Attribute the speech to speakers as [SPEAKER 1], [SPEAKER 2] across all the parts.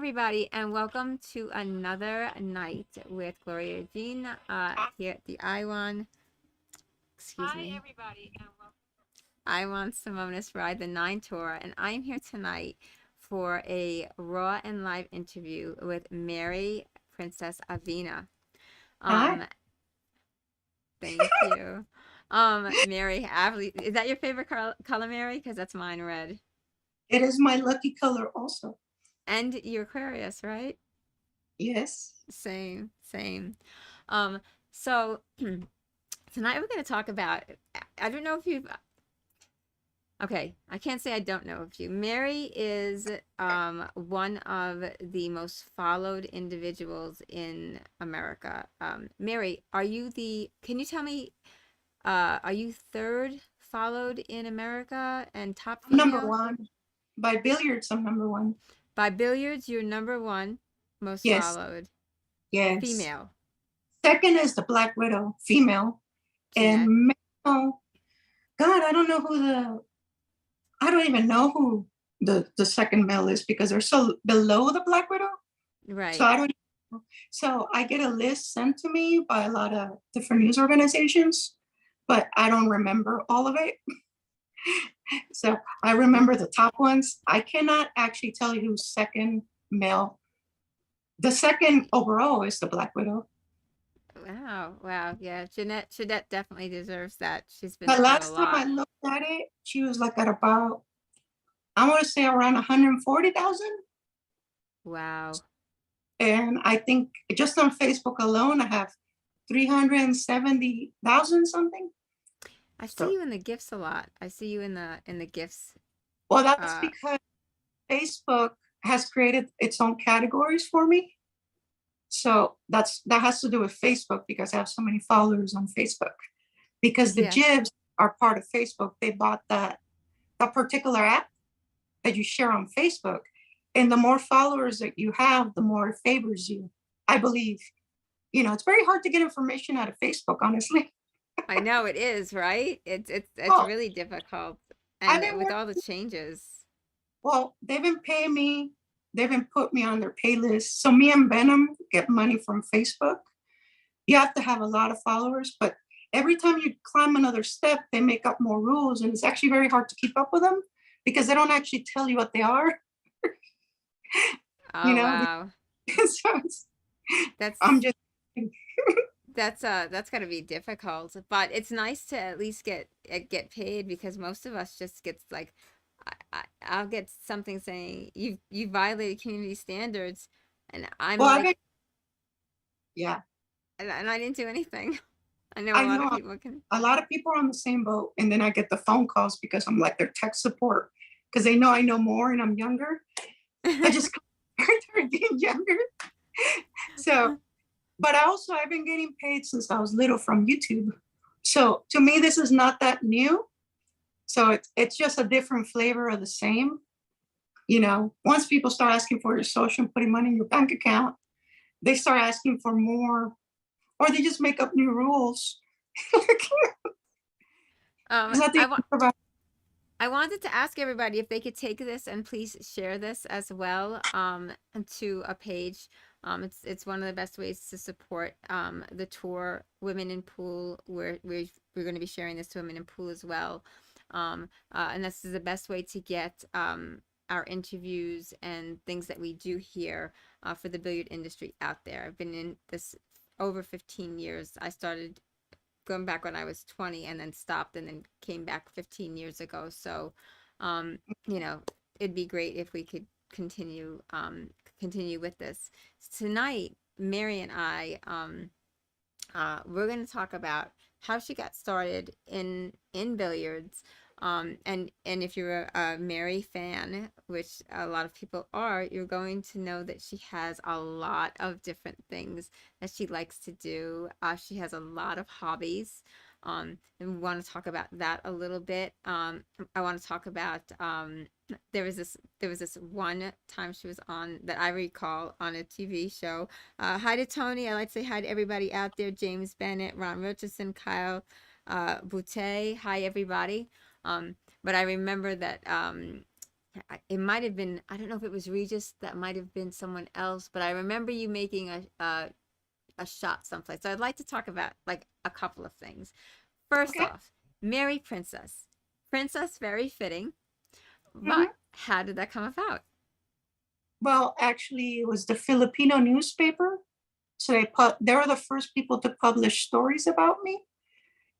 [SPEAKER 1] everybody, and welcome to another night with Gloria Jean here at the Iwan. Excuse me. Hi, everybody, and welcome. Iwan Simonis Ride the Nine Tour, and I'm here tonight for a raw and live interview with Mary Princess Avina.
[SPEAKER 2] Hi.
[SPEAKER 1] Um, Thank you. Mary, is that your favorite color, Mary? Because that's mine, red.
[SPEAKER 2] It is my lucky color also.
[SPEAKER 1] And you're Aquarius, right?
[SPEAKER 2] Yes.
[SPEAKER 1] Same, same. Um, so tonight we're going to talk about. I don't know if you've. Okay, I can't say I don't know if you. Mary is one of the most followed individuals in America. Mary, are you the? Can you tell me? Are you third followed in America and top
[SPEAKER 2] I'm number
[SPEAKER 1] female?
[SPEAKER 2] one. By billiards, I'm number one.
[SPEAKER 1] By Billiards, you're number one most
[SPEAKER 2] Yes.
[SPEAKER 1] followed
[SPEAKER 2] Yes.
[SPEAKER 1] female.
[SPEAKER 2] Second is the Black Widow, female. And
[SPEAKER 1] Jeanette,
[SPEAKER 2] male, God, I don't even know who the second male is because they're so below the Black Widow. So
[SPEAKER 1] right?
[SPEAKER 2] I don't know. So I get a list sent to me by a lot of different news organizations, but I don't remember all of it. So I remember the top ones. I cannot actually tell you who's second male. The second overall is the Black Widow.
[SPEAKER 1] Wow, wow, yeah. Jeanette definitely deserves that. She's been
[SPEAKER 2] The
[SPEAKER 1] through a
[SPEAKER 2] last time I
[SPEAKER 1] lot.
[SPEAKER 2] looked at it, she was like at about, I want to say around 140,000.
[SPEAKER 1] Wow.
[SPEAKER 2] And I think just on Facebook alone, I have 370,000 something.
[SPEAKER 1] I see
[SPEAKER 2] So,
[SPEAKER 1] you in the gifts a lot. I see you in the gifts.
[SPEAKER 2] well, that's
[SPEAKER 1] Uh,
[SPEAKER 2] because Facebook has created its own categories for me. So that has to do with Facebook because I have so many followers on Facebook. Because the
[SPEAKER 1] yeah.
[SPEAKER 2] Jibs are part of Facebook. They bought that particular app that you share on Facebook. And the more followers that you have, the more it favors you. I believe. It's very hard to get information out of Facebook, honestly.
[SPEAKER 1] I know it is, right? It's
[SPEAKER 2] Well,
[SPEAKER 1] really difficult.
[SPEAKER 2] I've
[SPEAKER 1] And
[SPEAKER 2] been
[SPEAKER 1] with
[SPEAKER 2] working,
[SPEAKER 1] all the changes.
[SPEAKER 2] well, they've been paying me, they've been put me on their pay list. So me and Venom get money from Facebook. You have to have a lot of followers, but every time you climb another step, they make up more rules, and it's actually very hard to keep up with them because they don't actually tell you what they are. you
[SPEAKER 1] Oh,
[SPEAKER 2] know.
[SPEAKER 1] wow.
[SPEAKER 2] so I'm
[SPEAKER 1] That's
[SPEAKER 2] just
[SPEAKER 1] that's got to be difficult, but it's nice to at least get paid because most of us just gets like I'll get something saying you violated community standards, and I'm
[SPEAKER 2] well. I've been
[SPEAKER 1] like,
[SPEAKER 2] yeah.
[SPEAKER 1] and I didn't do anything. I know a
[SPEAKER 2] I
[SPEAKER 1] lot of
[SPEAKER 2] know
[SPEAKER 1] people can.
[SPEAKER 2] a lot of people are on the same boat, and then I get the phone calls because I'm like their tech support because they know I know more and I'm younger. I just started being younger. So, but I've been getting paid since I was little from YouTube. So to me, this is not that new. So it's just a different flavor of the same. Once people start asking for your social and putting money in your bank account, they start asking for more, or they just make up new rules.
[SPEAKER 1] um,
[SPEAKER 2] There's nothing
[SPEAKER 1] I want
[SPEAKER 2] about.
[SPEAKER 1] I wanted to ask everybody if they could take this and please share this as well to a page. It's one of the best ways to support the tour, Women in Pool. We're going to be sharing this to Women in Pool as well, and this is the best way to get our interviews and things that we do here for the billiard industry out there. I've been in this over 15 years. I started going back when I was 20 and then stopped and then came back 15 years ago. So, um, you know, it'd be great if we could continue with this. Tonight, Mary and we're going to talk about how she got started in billiards. And if you're a Mary fan, which a lot of people are, you're going to know that she has a lot of different things that she likes to do. She has a lot of hobbies. And we want to talk about that a little bit. I want to talk about there was this one time she was on that I recall on a TV show. Hi to Tony. I'd like to say hi to everybody out there. James Bennett, Ron Richardson, Kyle Boutte. Hi, everybody. But I remember that it might have been, I don't know if it was Regis, that might have been someone else, but I remember you making a shot someplace. So I'd like to talk about like a couple of things. First
[SPEAKER 2] Okay.
[SPEAKER 1] off, Mary Princess. Princess, very fitting, but
[SPEAKER 2] Mhm.
[SPEAKER 1] how did that come about?
[SPEAKER 2] Well, actually, it was the Filipino newspaper. So they were the first people to publish stories about me,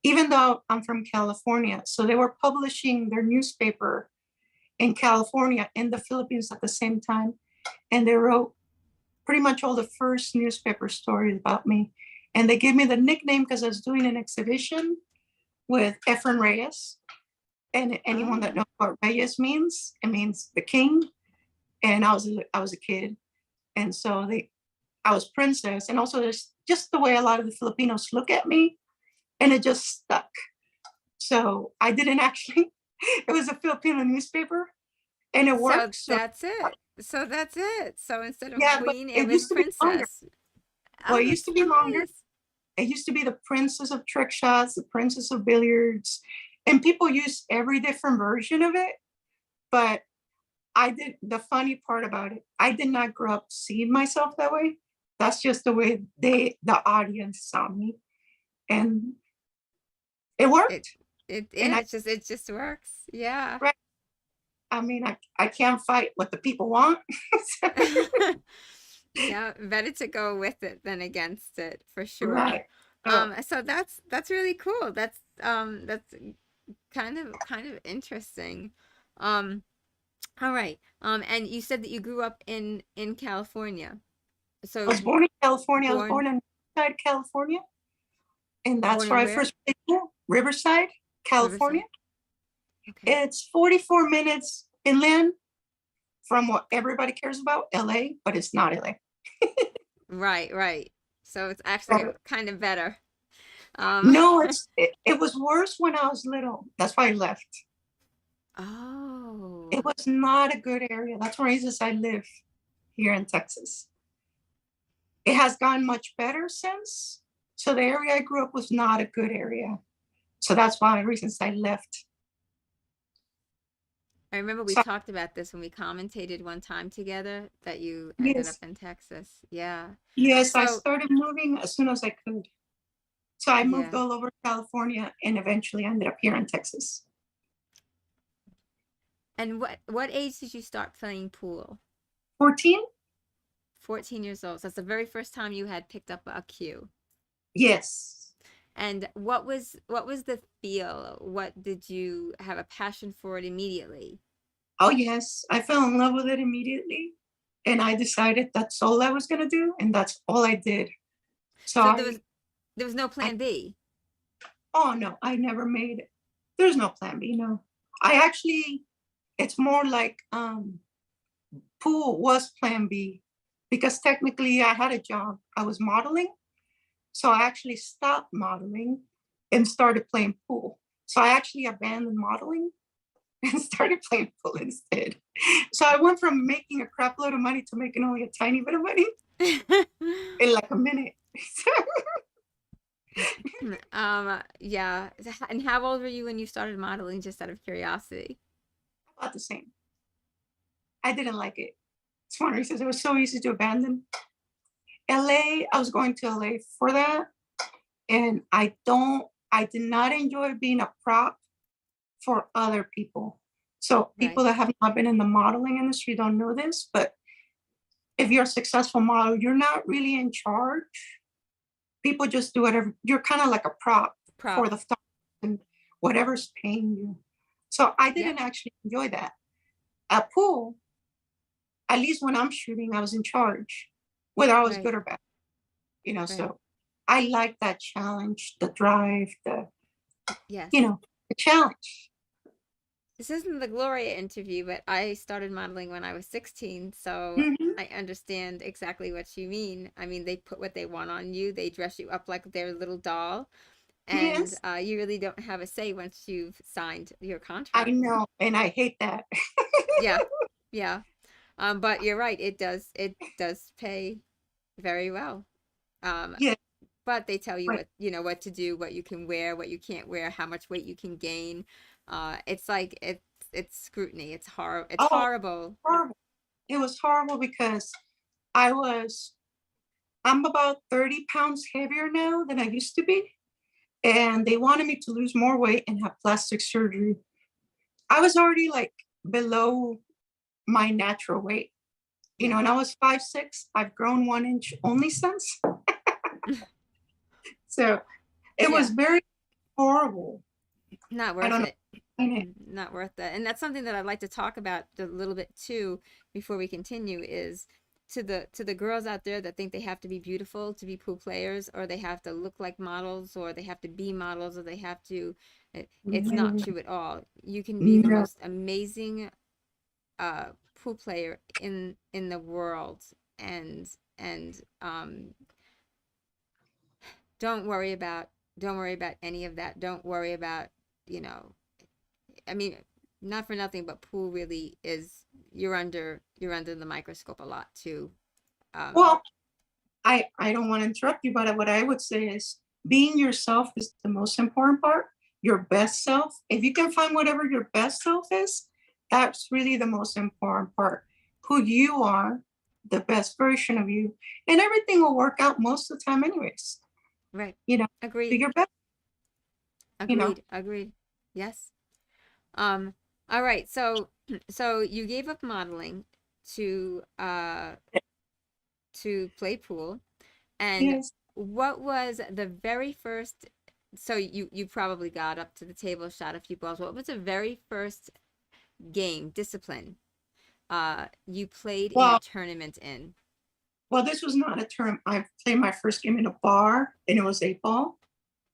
[SPEAKER 2] even though I'm from California. So they were publishing their newspaper in California and the Philippines at the same time. And they wrote pretty much all the first newspaper stories about me. And they gave me the nickname because I was doing an exhibition with Efren Reyes. And anyone that
[SPEAKER 1] Oh,
[SPEAKER 2] knows what Reyes means, it means the king. And I was a kid. And so I was princess. And also there's just the way a lot of the Filipinos look at me. And it just stuck. So I didn't actually, it was a Filipino newspaper and it
[SPEAKER 1] so
[SPEAKER 2] worked. So
[SPEAKER 1] that's it. So that's it. So instead of
[SPEAKER 2] yeah, but
[SPEAKER 1] queen, it
[SPEAKER 2] it
[SPEAKER 1] was
[SPEAKER 2] used to be longer.
[SPEAKER 1] princess.
[SPEAKER 2] Well,
[SPEAKER 1] Oh,
[SPEAKER 2] it used
[SPEAKER 1] that's
[SPEAKER 2] to be longer.
[SPEAKER 1] nice.
[SPEAKER 2] It used to be the princess of trick shots, the princess of billiards, and people use every different version of it. But the funny part about it, I did not grow up seeing myself that way. That's just the way the audience saw me. And it
[SPEAKER 1] It
[SPEAKER 2] worked. And
[SPEAKER 1] yeah, it just works. Yeah.
[SPEAKER 2] right, I mean, I can't fight what the people want.
[SPEAKER 1] Yeah, better to go with it than against it for sure.
[SPEAKER 2] Right. So
[SPEAKER 1] So that's really cool. That's kind of interesting. Um, all right. And you said that you grew up in California.
[SPEAKER 2] I
[SPEAKER 1] So
[SPEAKER 2] was born in California. I was
[SPEAKER 1] born
[SPEAKER 2] born in Riverside, California. And
[SPEAKER 1] born
[SPEAKER 2] that's where
[SPEAKER 1] in
[SPEAKER 2] I
[SPEAKER 1] where?
[SPEAKER 2] first played pool. Riverside, California.
[SPEAKER 1] Riverside. Okay.
[SPEAKER 2] It's 44 minutes inland from what everybody cares about, LA, but it's not LA.
[SPEAKER 1] Right, right. So it's actually kind of better. Um,
[SPEAKER 2] No, it was worse when I was little. That's why I left.
[SPEAKER 1] oh.
[SPEAKER 2] It was not a good area. That's one reason I live here in Texas. It has gotten much better since. So the area I grew up was not a good area. So that's one of the reasons I left.
[SPEAKER 1] I remember we
[SPEAKER 2] So
[SPEAKER 1] talked about this when we commentated one time together that you ended up
[SPEAKER 2] yes,
[SPEAKER 1] in Texas. Yeah.
[SPEAKER 2] yes, I
[SPEAKER 1] So,
[SPEAKER 2] started moving as soon as I could. So I moved
[SPEAKER 1] yeah.
[SPEAKER 2] all over California and eventually ended up here in Texas.
[SPEAKER 1] And what age did you start playing pool?
[SPEAKER 2] 14?
[SPEAKER 1] 14 years old. So that's the very first time you had picked up a cue.
[SPEAKER 2] Yes.
[SPEAKER 1] And what was the feel? What did you have a passion for it immediately?
[SPEAKER 2] Oh, yes. I fell in love with it immediately. And I decided that's all I was going to do. And that's all I did. So
[SPEAKER 1] So
[SPEAKER 2] I,
[SPEAKER 1] there was no
[SPEAKER 2] I,
[SPEAKER 1] plan B.
[SPEAKER 2] oh no, I never made it. There's no plan B. No, I actually, it's more like pool was plan B because technically I had a job. I was modeling. So I actually stopped modeling and started playing pool. So I actually abandoned modeling and started playing pool instead. So I went from making a crap load of money to making only a tiny bit of money in like a minute.
[SPEAKER 1] Yeah. And how old were you when you started modeling, just out of curiosity?
[SPEAKER 2] About the same. I didn't like it. It's one reason it was so easy to abandon. LA, I was going to LA for that. And I did not enjoy being a prop for other people. So
[SPEAKER 1] Right.
[SPEAKER 2] people that have not been in the modeling industry don't know this, but if you're a successful model, you're not really in charge. People just do whatever. You're kind of like a prop for
[SPEAKER 1] Prop.
[SPEAKER 2] the stuff and whatever's paying you. So I
[SPEAKER 1] Yep.
[SPEAKER 2] didn't actually enjoy that. At pool, at least when I'm shooting, I was in charge, whether I was
[SPEAKER 1] Right.
[SPEAKER 2] good or bad.
[SPEAKER 1] Right.
[SPEAKER 2] So I like that challenge, the drive,
[SPEAKER 1] Yes.
[SPEAKER 2] the challenge.
[SPEAKER 1] This isn't the Gloria interview, but I started modeling when I was 16, so
[SPEAKER 2] Mhm.
[SPEAKER 1] I understand exactly what you mean. I mean, they put what they want on you. They dress you up like their little doll, and
[SPEAKER 2] Yes,
[SPEAKER 1] you really don't have a say once you've signed your
[SPEAKER 2] I
[SPEAKER 1] contract.
[SPEAKER 2] know, and I hate that.
[SPEAKER 1] Yeah. Yeah. But you're right. It does pay very well. Um,
[SPEAKER 2] Yeah,
[SPEAKER 1] but they tell you
[SPEAKER 2] but
[SPEAKER 1] what, what to do, what you can wear, what you can't wear, how much weight you can gain. It's like it's scrutiny. It's it's
[SPEAKER 2] Oh,
[SPEAKER 1] horrible.
[SPEAKER 2] horrible. It was horrible because I was, I'm about 30 pounds heavier now than I used to be. And they wanted me to lose more weight and have plastic surgery. I was already like below my natural weight,
[SPEAKER 1] Yeah.
[SPEAKER 2] and I was 5'6". I've grown 1 inch only since. So it was
[SPEAKER 1] Yeah,
[SPEAKER 2] very horrible.
[SPEAKER 1] not
[SPEAKER 2] I
[SPEAKER 1] worth
[SPEAKER 2] don't know.
[SPEAKER 1] it.
[SPEAKER 2] Explain it.
[SPEAKER 1] Not worth it. And that's something that I'd like to talk about a little bit too before we continue is to the girls out there that think they have to be beautiful to be pool players, or they have to look like models, or they have to be models, or they have to it's not
[SPEAKER 2] No,
[SPEAKER 1] true at all. You can be the
[SPEAKER 2] no.
[SPEAKER 1] most amazing pool player in the world, and and don't worry about don't worry about any of that. Don't worry about, you know, I mean, not for nothing, but pool really is, you're under the microscope a lot too. Um,
[SPEAKER 2] Well, I don't want to interrupt you, but what I would say is being yourself is the most important part. Your best self. If you can find whatever your best self is, that's really the most important part. Who you are, the best version of you, and everything will work out most of the time, anyways.
[SPEAKER 1] right.
[SPEAKER 2] You know, do
[SPEAKER 1] Agreed.
[SPEAKER 2] your best. You know,
[SPEAKER 1] Agreed. Agreed. Yes. Um, all right. So so you gave up modeling to uh to play pool. And
[SPEAKER 2] yes.
[SPEAKER 1] what was the very first, so you probably got up to the table, shot a few balls. What was the very first game, discipline, you played in a
[SPEAKER 2] Well,
[SPEAKER 1] tournament in?
[SPEAKER 2] this was not a term. I played my first game in a bar, and it was 8 ball,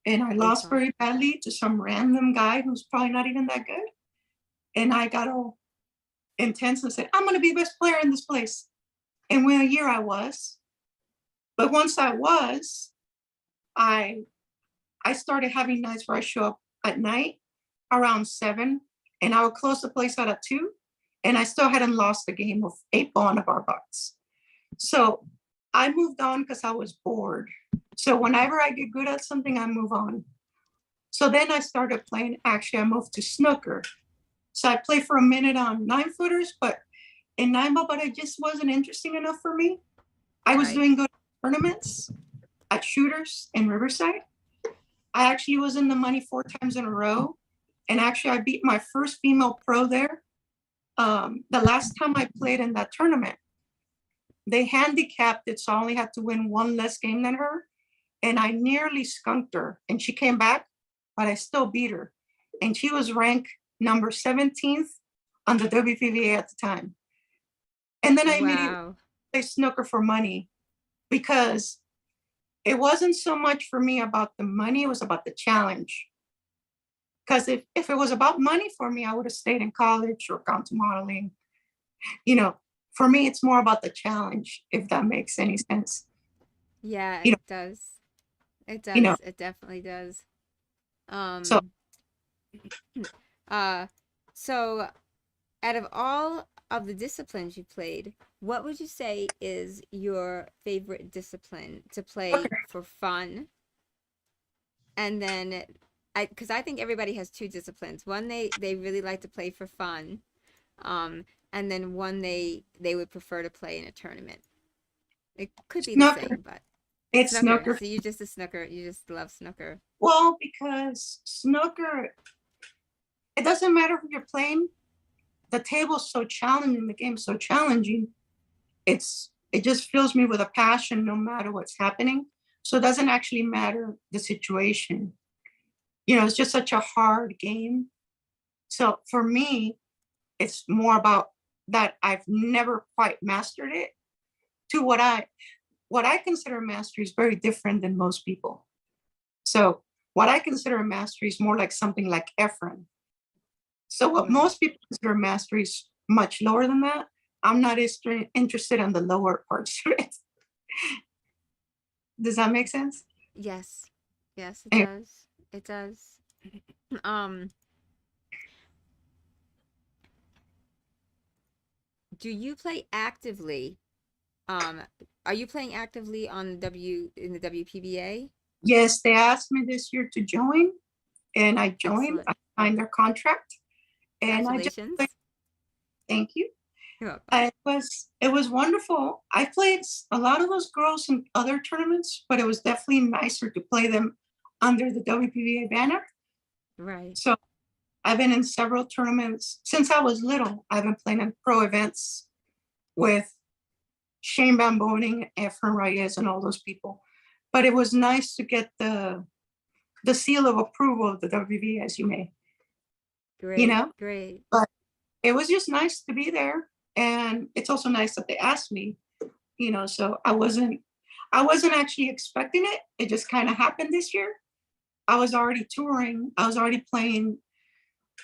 [SPEAKER 2] and I
[SPEAKER 1] Eight
[SPEAKER 2] lost
[SPEAKER 1] ball.
[SPEAKER 2] very badly to some random guy who's probably not even that good. And I got all intense and said, I'm going to be the best player in this place. And within a year I was. But once I was, I I started having nights where I show up at night around 7, and I would close the place out at 2, and I still hadn't lost a game of 8 ball in a bar box. So I moved on because I was bored. So whenever I get good at something, I move on. So then I started playing. Actually, I moved to snooker. So I played for a minute on 9 footers, but in 9 ball, but it just wasn't interesting enough for me. I was
[SPEAKER 1] Right.
[SPEAKER 2] doing good tournaments at shooters in Riverside. I actually was in the money 4 times in a row. And actually, I beat my first female pro there. The last time I played in that tournament, they handicapped it, so I only had to win one less game than her. And I nearly skunked her, and she came back, but I still beat her. And she was ranked number 17th on the WPVA at the time. And then I immediately
[SPEAKER 1] Wow.
[SPEAKER 2] played snooker for money because it wasn't so much for me about the money, it was about the challenge. Because if it was about money for me, I would have stayed in college or gone to modeling. You know, for me, it's more about the challenge, if that makes any sense.
[SPEAKER 1] Yeah,
[SPEAKER 2] You know,
[SPEAKER 1] it does. It
[SPEAKER 2] you know.
[SPEAKER 1] does. It definitely does.
[SPEAKER 2] So
[SPEAKER 1] Um, uh, so out of all of the disciplines you played, what would you say is your favorite discipline to play
[SPEAKER 2] okay.
[SPEAKER 1] for fun? And then because I think everybody has two disciplines. One they really like to play for fun, and then one they would prefer to play in a tournament. It could be the
[SPEAKER 2] Snooker.
[SPEAKER 1] same, but
[SPEAKER 2] It's
[SPEAKER 1] snooker.
[SPEAKER 2] snooker.
[SPEAKER 1] So you just a snooker. You just love snooker.
[SPEAKER 2] Well, because snooker, it doesn't matter who you're playing. The table's so challenging, the game's so challenging. It just fills me with a passion no matter what's happening. So it doesn't actually matter the situation. It's just such a hard game. So for me, it's more about that I've never quite mastered it to what I consider mastery is very different than most people. So what I consider a mastery is more like something like Efren. So what
[SPEAKER 1] Right.
[SPEAKER 2] most people consider mastery is much lower than that. I'm not interested in the lower parts of it. Does that make sense?
[SPEAKER 1] Yes. Yes, it
[SPEAKER 2] Anyway,
[SPEAKER 1] does. It does. Um, do you play actively? Um, are you playing actively on in the WPBA?
[SPEAKER 2] yes, they asked me this year to join, and I joined.
[SPEAKER 1] Excellent.
[SPEAKER 2] I signed their contract, And I just played.
[SPEAKER 1] Congratulations.
[SPEAKER 2] Thank you.
[SPEAKER 1] You're welcome.
[SPEAKER 2] It was wonderful. I played a lot of those girls in other tournaments, but it was definitely nicer to play them under the WPBA banner.
[SPEAKER 1] Right.
[SPEAKER 2] So I've been in several tournaments since I was little. I've been playing in pro events with Shane Bamboning, Efren Reyes, and all those people. But it was nice to get the seal of approval of the WPBA, as you may, you
[SPEAKER 1] Great.
[SPEAKER 2] know.
[SPEAKER 1] Great.
[SPEAKER 2] But it was just nice to be there, and it's also nice that they asked me, so I wasn't actually expecting it. It just kind of happened this year. I was already touring. I was already playing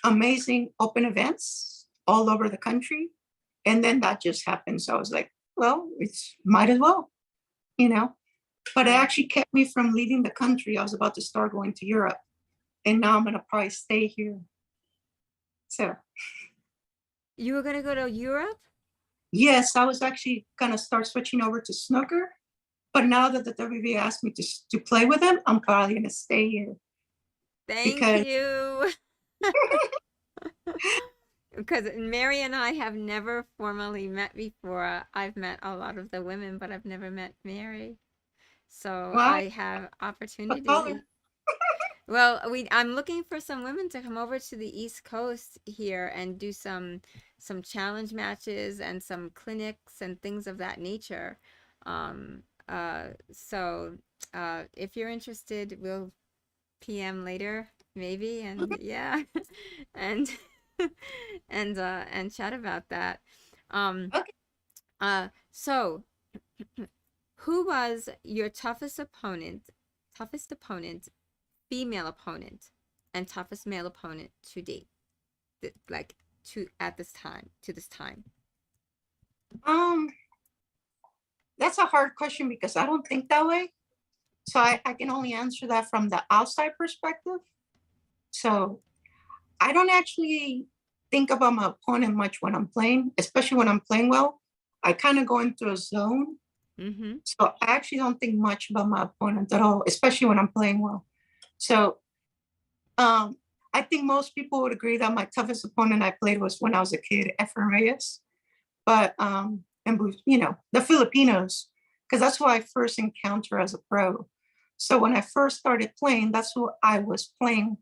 [SPEAKER 2] amazing open events all over the country. And then that just happened. So I was like, well, it's might as well, you know. But it
[SPEAKER 1] Right.
[SPEAKER 2] actually kept me from leaving the country. I was about to start going to Europe. And now I'm gonna probably stay here. So
[SPEAKER 1] You were gonna go to Europe?
[SPEAKER 2] yes, I was actually gonna start switching over to snooker. But now that the WB asked me to play with them, I'm probably gonna stay here
[SPEAKER 1] Thank
[SPEAKER 2] because
[SPEAKER 1] you. Because Mary and I have never formally met before. I've met a lot of the women, but I've never met Mary. So
[SPEAKER 2] well,
[SPEAKER 1] I have
[SPEAKER 2] a color.
[SPEAKER 1] opportunity. Well, I'm looking for some women to come over to the East Coast here and do some challenge matches and some clinics and things of that nature. So if you're interested, we'll PM later, maybe, and yeah, and and chat about that. Um,
[SPEAKER 2] Okay.
[SPEAKER 1] so who was your toughest opponent, female opponent, and toughest male opponent to date? Like to this time.
[SPEAKER 2] Um, that's a hard question because I don't think that way. So I can only answer that from the outside perspective. So I don't actually think about my opponent much when I'm playing, especially when I'm playing well. I kind of go into a zone.
[SPEAKER 1] Mm-hmm.
[SPEAKER 2] So I actually don't think much about my opponent at all, especially when I'm playing well. So um, I think most people would agree that my toughest opponent I played was when I was a kid, Efren Reyes. But and the Filipinos, because that's who I first encountered as a pro. So when I first started playing, that's who I was playing.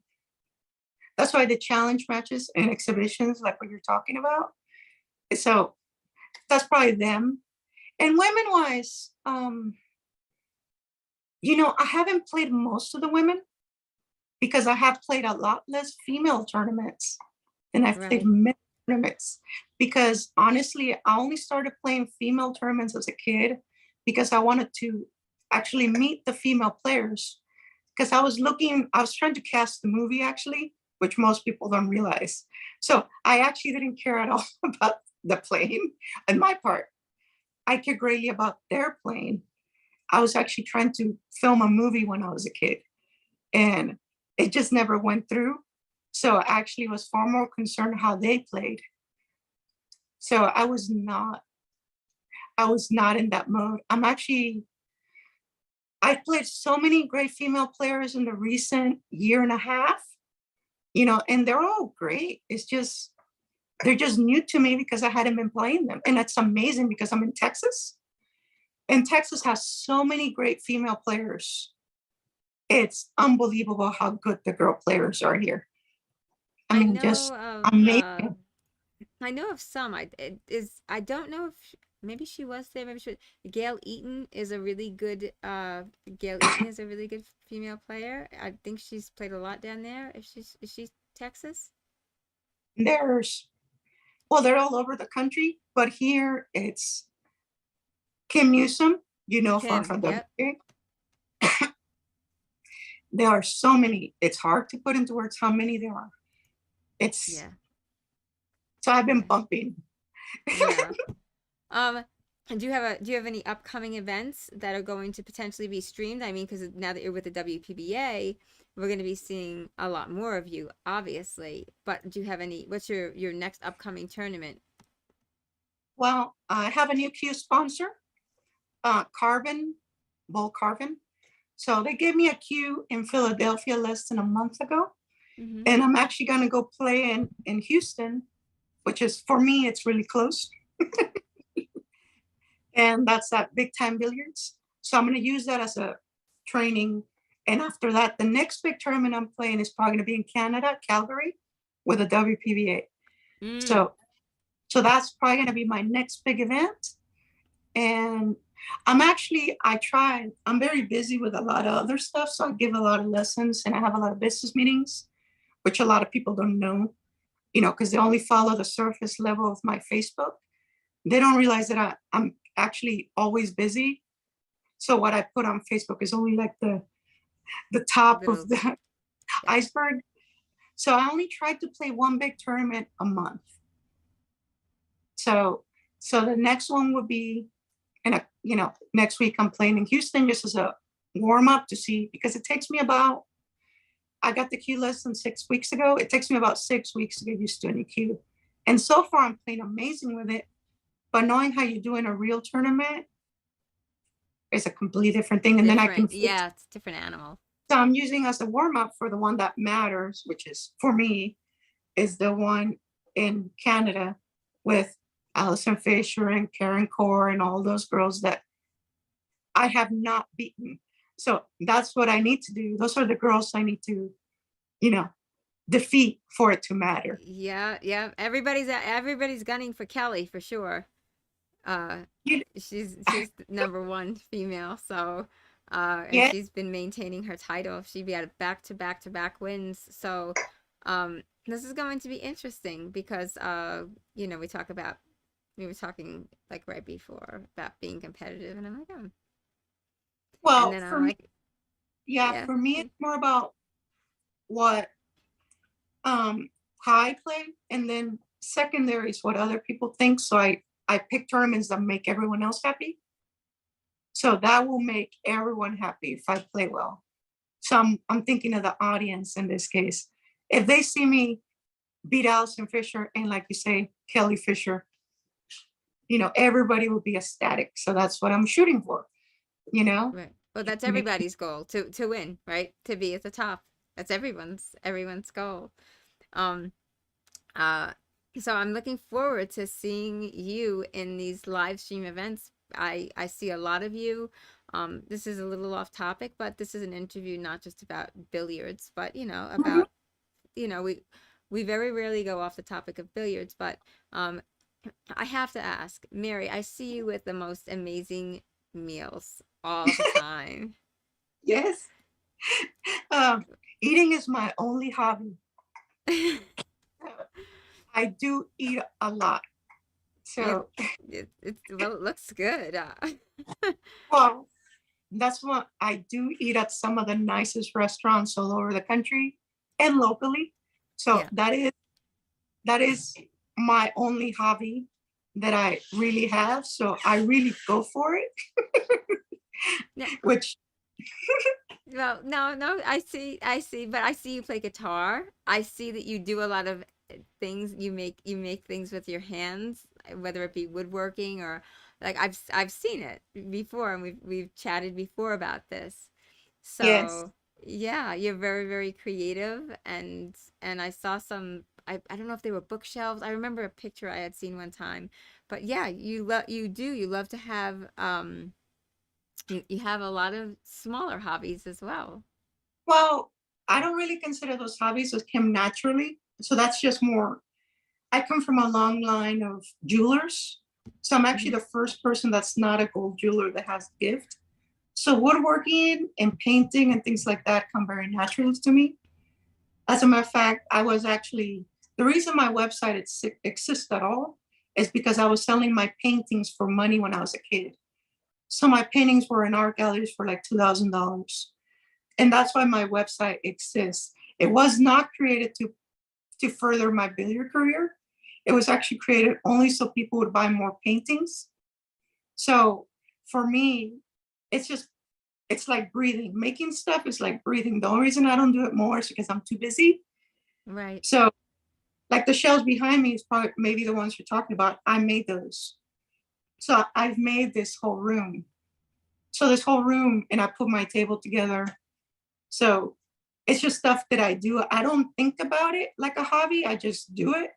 [SPEAKER 2] That's why the challenge matches and exhibitions, like what you're talking about. So that's probably them. And women wise, I haven't played most of the women because I have played a lot less female tournaments than I've played
[SPEAKER 1] Right.
[SPEAKER 2] male tournaments. Because honestly, I only started playing female tournaments as a kid because I wanted to actually meet the female players. Because I was trying to cast the movie actually, which most people don't realize. So I actually didn't care at all about the playing on my part. I cared greatly about their playing. I was actually trying to film a movie when I was a kid, and it just never went through. So I actually was far more concerned how they played. So I was not in that mode. I've played so many great female players in the recent year and a half, and they're all great. It's just they're just new to me because I hadn't been playing them. And that's amazing because I'm in Texas. And Texas has so many great female players. It's unbelievable how good the girl players are here. I
[SPEAKER 1] I
[SPEAKER 2] mean,
[SPEAKER 1] know
[SPEAKER 2] just
[SPEAKER 1] of
[SPEAKER 2] amazing.
[SPEAKER 1] I know of some. I don't know if maybe she was there. Maybe she Gail Eaton is a really good Gail Eaton is a really good female player. I think she's played a lot down there. If she's Texas?
[SPEAKER 2] There's, well, they're all over the country, but here it's Kim Newsom,
[SPEAKER 1] Kim.
[SPEAKER 2] from
[SPEAKER 1] Yep.
[SPEAKER 2] WA. There are so many. It's hard to put into words how many there are. It's
[SPEAKER 1] Yeah.
[SPEAKER 2] so I've been
[SPEAKER 1] Yeah.
[SPEAKER 2] bumping.
[SPEAKER 1] Yeah. And do you have any upcoming events that are going to potentially be streamed? I mean, because now that you're with the WPBA, we're going to be seeing a lot more of you, obviously. But do you have any? What's your next upcoming tournament?
[SPEAKER 2] Well, I have a new Q sponsor, Carbon, Bull Carbon. So they gave me a Q in Philadelphia less than a month ago.
[SPEAKER 1] Mm-hmm.
[SPEAKER 2] And I'm actually going to go play in Houston, which is, for me, it's really close. And that's at Big Time Billiards. So I'm going to use that as a training. And after that, the next big tournament I'm playing is probably going to be in Canada, Calgary, with a WPBA.
[SPEAKER 1] Mm.
[SPEAKER 2] So so that's probably going to be my next big event. And I'm very busy with a lot of other stuff. So I give a lot of lessons and I have a lot of business meetings, which a lot of people don't know, because they only follow the surface level of my Facebook. They don't realize that I'm actually always busy. So what I put on Facebook is only like the top of
[SPEAKER 1] Little,
[SPEAKER 2] the
[SPEAKER 1] yeah.
[SPEAKER 2] iceberg. So I only tried to play one big tournament a month. So the next one would be next week I'm playing in Houston just as a warm up to see, because it takes me about, I got the cue lesson 6 weeks ago. It takes me about 6 weeks to get used to any cue. And so far I'm playing amazing with it. But knowing how you do in a real tournament is a completely different thing. And then I can
[SPEAKER 1] Different.
[SPEAKER 2] fix.
[SPEAKER 1] Yeah, it's a different animal.
[SPEAKER 2] So I'm using as a warm up for the one that matters, which is for me, is the one in Canada with Alison Fisher and Karen Core and all those girls that I have not beaten. So that's what I need to do. Those are the girls I need to, you know, defeat for it to matter.
[SPEAKER 1] Yeah, yeah. Everybody's gunning for Kelly for sure. Uh,
[SPEAKER 2] You-
[SPEAKER 1] she's the number one female. So, and
[SPEAKER 2] Yeah.
[SPEAKER 1] she's been maintaining her title. She be at back to back to back wins. So, this is going to be interesting because we were talking like right before about being competitive, and I'm like, oh, and
[SPEAKER 2] Well,
[SPEAKER 1] then
[SPEAKER 2] for
[SPEAKER 1] I'm
[SPEAKER 2] me,
[SPEAKER 1] like,
[SPEAKER 2] yeah,
[SPEAKER 1] yeah,
[SPEAKER 2] for me, it's more about what, how I play. And then secondary is what other people think. So I pick tournaments that make everyone else happy. So that will make everyone happy if I play well. So I'm thinking of the audience in this case. If they see me beat Alison Fisher and, like you say, Kelly Fisher, everybody will be ecstatic. So that's what I'm shooting for, you know?
[SPEAKER 1] right. Well, that's
[SPEAKER 2] Make-
[SPEAKER 1] everybody's goal to win, right? To be at the top. That's everyone's goal. Um, uh, so I'm looking forward to seeing you in these live stream events. I see a lot of you. This is a little off topic, but this is an interview not just about billiards, but
[SPEAKER 2] Mhm.
[SPEAKER 1] about we very rarely go off the topic of billiards, but um, I have to ask, Mary, I see you with the most amazing meals all the time.
[SPEAKER 2] Yes. Um, Eating is my only hobby. I do eat a lot.
[SPEAKER 1] You,
[SPEAKER 2] So,
[SPEAKER 1] well, it looks good.
[SPEAKER 2] well, that's what I do, eat at some of the nicest restaurants all over the country and locally. So
[SPEAKER 1] Yeah.
[SPEAKER 2] that is my only hobby that I really have. So I really go for it,
[SPEAKER 1] No,
[SPEAKER 2] which,
[SPEAKER 1] well, no, no, I see, but I see you play guitar. I see that you do a lot of things. You make things with your hands, whether it be woodworking or like I've seen it before, and we've chatted before about this.
[SPEAKER 2] yes.
[SPEAKER 1] So yeah, you're very, very creative, and I saw some. I don't know if they were bookshelves. I remember a picture I had seen one time, but yeah, you love to have you have a lot of smaller hobbies as well.
[SPEAKER 2] Well, I don't really consider those hobbies that came naturally. So that's just more, I come from a long line of jewelers. So I'm actually
[SPEAKER 1] Mhm.
[SPEAKER 2] the first person that's not a gold jeweler that has gift. So woodworking and painting and things like that come very naturally to me. As a matter of fact, I was actually, the reason my website exists at all is because I was selling my paintings for money when I was a kid. So my paintings were in art galleries for like $2,000. And that's why my website exists. It was not created to further my billiard career. It was actually created only so people would buy more paintings. So for me, it's just, it's like breathing. Making stuff is like breathing. The only reason I don't do it more is because I'm too busy.
[SPEAKER 1] Right.
[SPEAKER 2] So like the shelves behind me is probably maybe the ones you're talking about. I made those. So I've made this whole room. So this whole room, and I put my table together. So It's just stuff that I do. I don't think about it like a hobby. I just do it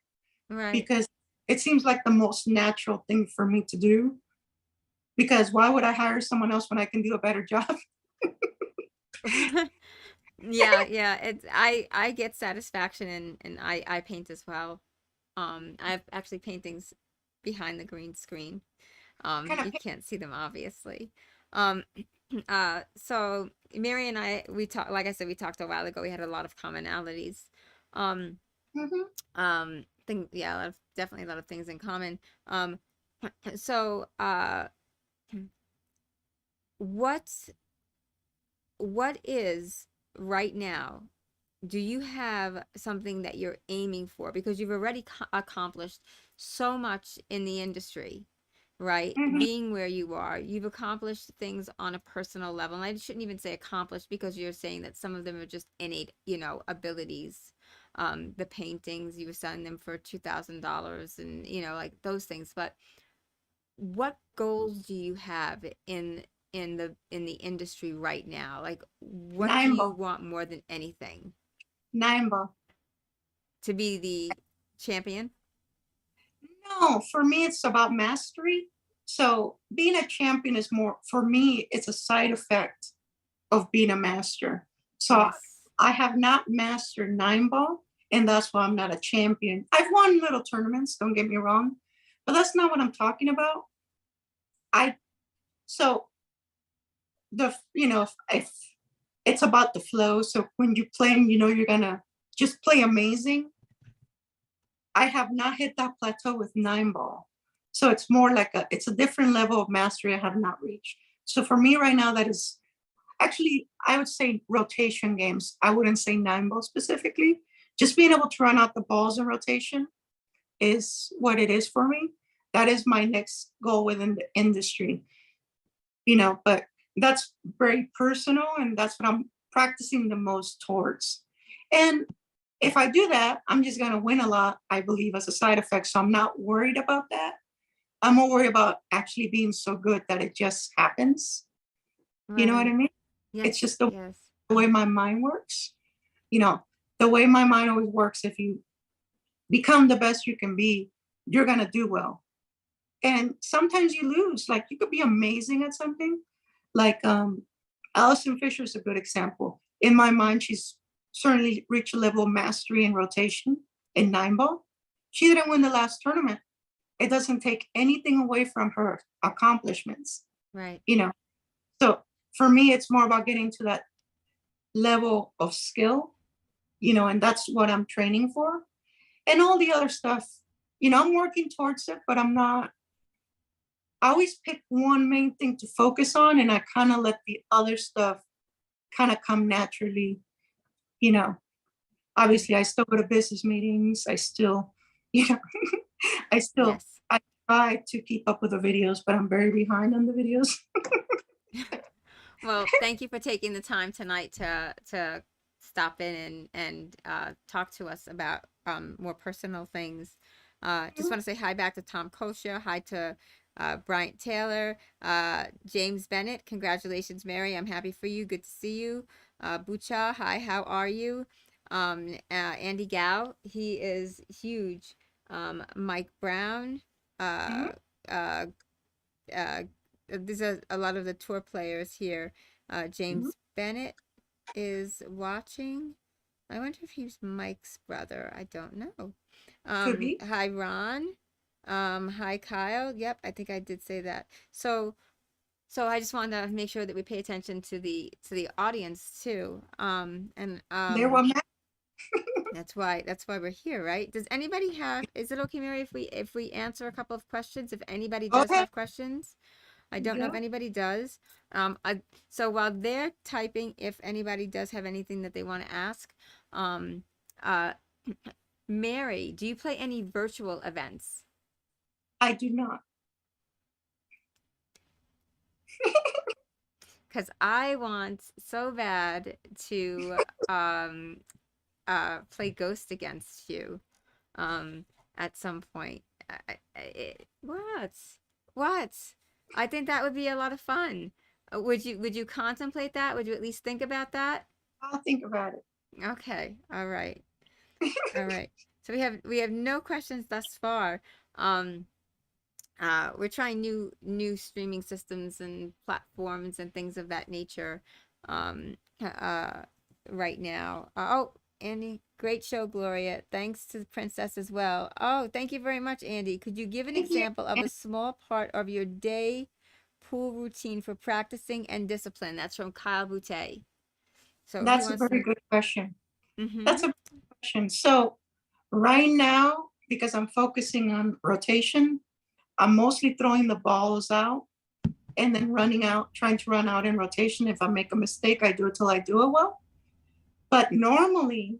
[SPEAKER 1] Right.
[SPEAKER 2] because it seems like the most natural thing for me to do. Because why would I hire someone else when I can do a better job?
[SPEAKER 1] Yeah, yeah. It's I get satisfaction and I paint as well. I have actually paintings behind the green screen.
[SPEAKER 2] Kind of
[SPEAKER 1] You can't see them obviously. Um, so Mary and I, we talked, like I said, we talked a while ago. We had a lot of commonalities. Um,
[SPEAKER 2] hmm
[SPEAKER 1] yeah, definitely a lot of things in common. Um, so, what, what is right now? Do you have something that you're aiming for? Because you've already accomplished so much in the industry, right?
[SPEAKER 2] hmm
[SPEAKER 1] Being where you are, you've accomplished things on a personal level. And I shouldn't even say accomplished because you're saying that some of them are just innate, abilities. The paintings, you were selling them for $2,000 and, like those things. But what goals do you have in the industry right now? Like, what do
[SPEAKER 2] Nine
[SPEAKER 1] you
[SPEAKER 2] ball,
[SPEAKER 1] want more than anything?
[SPEAKER 2] nine ball.
[SPEAKER 1] To be the champion?
[SPEAKER 2] No, for me, it's about mastery. So being a champion is more, for me, it's a side effect of being a master. So
[SPEAKER 1] Yes.
[SPEAKER 2] I have not mastered nine ball, and that's why I'm not a champion. I've won little tournaments, don't get me wrong, but that's not what I'm talking about. I so if it's about the flow. So when you're playing, you're gonna just play amazing. I have not hit that plateau with nine ball. So it's more like it's a different level of mastery I have not reached. So for me right now, that is actually, I would say rotation games. I wouldn't say nine ball specifically. Just being able to run out the balls in rotation is what it is for me. That is my next goal within the industry, but that's very personal and that's what I'm practicing the most towards. And if I do that, I'm just going to win a lot, I believe, as a side effect. So I'm not worried about that. I'm more worried about actually being so good that it just happens. You know what I
[SPEAKER 1] Right.
[SPEAKER 2] mean? It's
[SPEAKER 1] Yes.
[SPEAKER 2] just the
[SPEAKER 1] Yes.
[SPEAKER 2] way my mind works. You know, the way my mind always works, if you become the best you can be, you're going to do well. And sometimes you lose. Like you could be amazing at something. Like Allison Fisher is a good example. In my mind, she's certainly reached a level of mastery and rotation in nine ball. She didn't win the last tournament. It doesn't take anything away from her accomplishments,
[SPEAKER 1] Right.
[SPEAKER 2] you know. So for me, it's more about getting to that level of skill, and that's what I'm training for. And all the other stuff, I'm working towards it, but I'm not. I always pick one main thing to focus on, and I kind of let the other stuff kind of come naturally. You know,
[SPEAKER 1] Right.
[SPEAKER 2] Obviously, I still go to business meetings. I still, you know, I still,
[SPEAKER 1] Yes.
[SPEAKER 2] I try to keep up with the videos, but I'm very behind on the videos.
[SPEAKER 1] Well, thank you for taking the time tonight to stop in and talk to us about more personal things. Just want to say hi back to Tom Kosha, hi to Bryant Taylor, James Bennett. Congratulations, Mary. I'm happy for you. Good to see you. Bucha, hi. How are you? Andy Gao, he is huge. Mike Brown.
[SPEAKER 2] Mhm,
[SPEAKER 1] Uh, uh, uh, there's a lot of the tour players here.
[SPEAKER 2] mhm.
[SPEAKER 1] James Bennett is watching. I wonder if he's Mike's brother. I don't know.
[SPEAKER 2] Could be.
[SPEAKER 1] Hi, Ron. Hi, Kyle. Yep, I think I did say that. So I just wanted to make sure that we pay attention to the audience too. And
[SPEAKER 2] There were
[SPEAKER 1] that's why we're here, right? Does anybody have? Is it okay, Mary, if we answer a couple of questions? If anybody
[SPEAKER 2] Go
[SPEAKER 1] does
[SPEAKER 2] ahead.
[SPEAKER 1] have questions? I don't know if
[SPEAKER 2] Yeah,
[SPEAKER 1] anybody does. So while they're typing, if anybody does have anything that they want to ask, um, uh, Mary, do you play any virtual events?
[SPEAKER 2] I do not.
[SPEAKER 1] Because I want so bad to play Ghost against you um, at some point. What? What? I think that would be a lot of fun. Would you contemplate that? Would you at least think about that?
[SPEAKER 2] I'll think about it.
[SPEAKER 1] Okay. All right. All right. So we have no questions thus far. Um, we're trying new streaming systems and platforms and things of that nature right now. Oh, Andy, great show, Gloria. Thanks to the princess as well. Oh, thank you very much, Andy. Could you give an
[SPEAKER 2] Thank you.
[SPEAKER 1] example of a small part of your day pool routine for practicing and discipline? That's from Kyle Boutte. So who
[SPEAKER 2] That's a
[SPEAKER 1] wants
[SPEAKER 2] very
[SPEAKER 1] to?
[SPEAKER 2] good question.
[SPEAKER 1] Mm-hmm.
[SPEAKER 2] That's a good question. So right now, because I'm focusing on rotation, I'm mostly throwing the balls out and then running out, trying to run out in rotation. If I make a mistake, I do it till I do it well. But normally,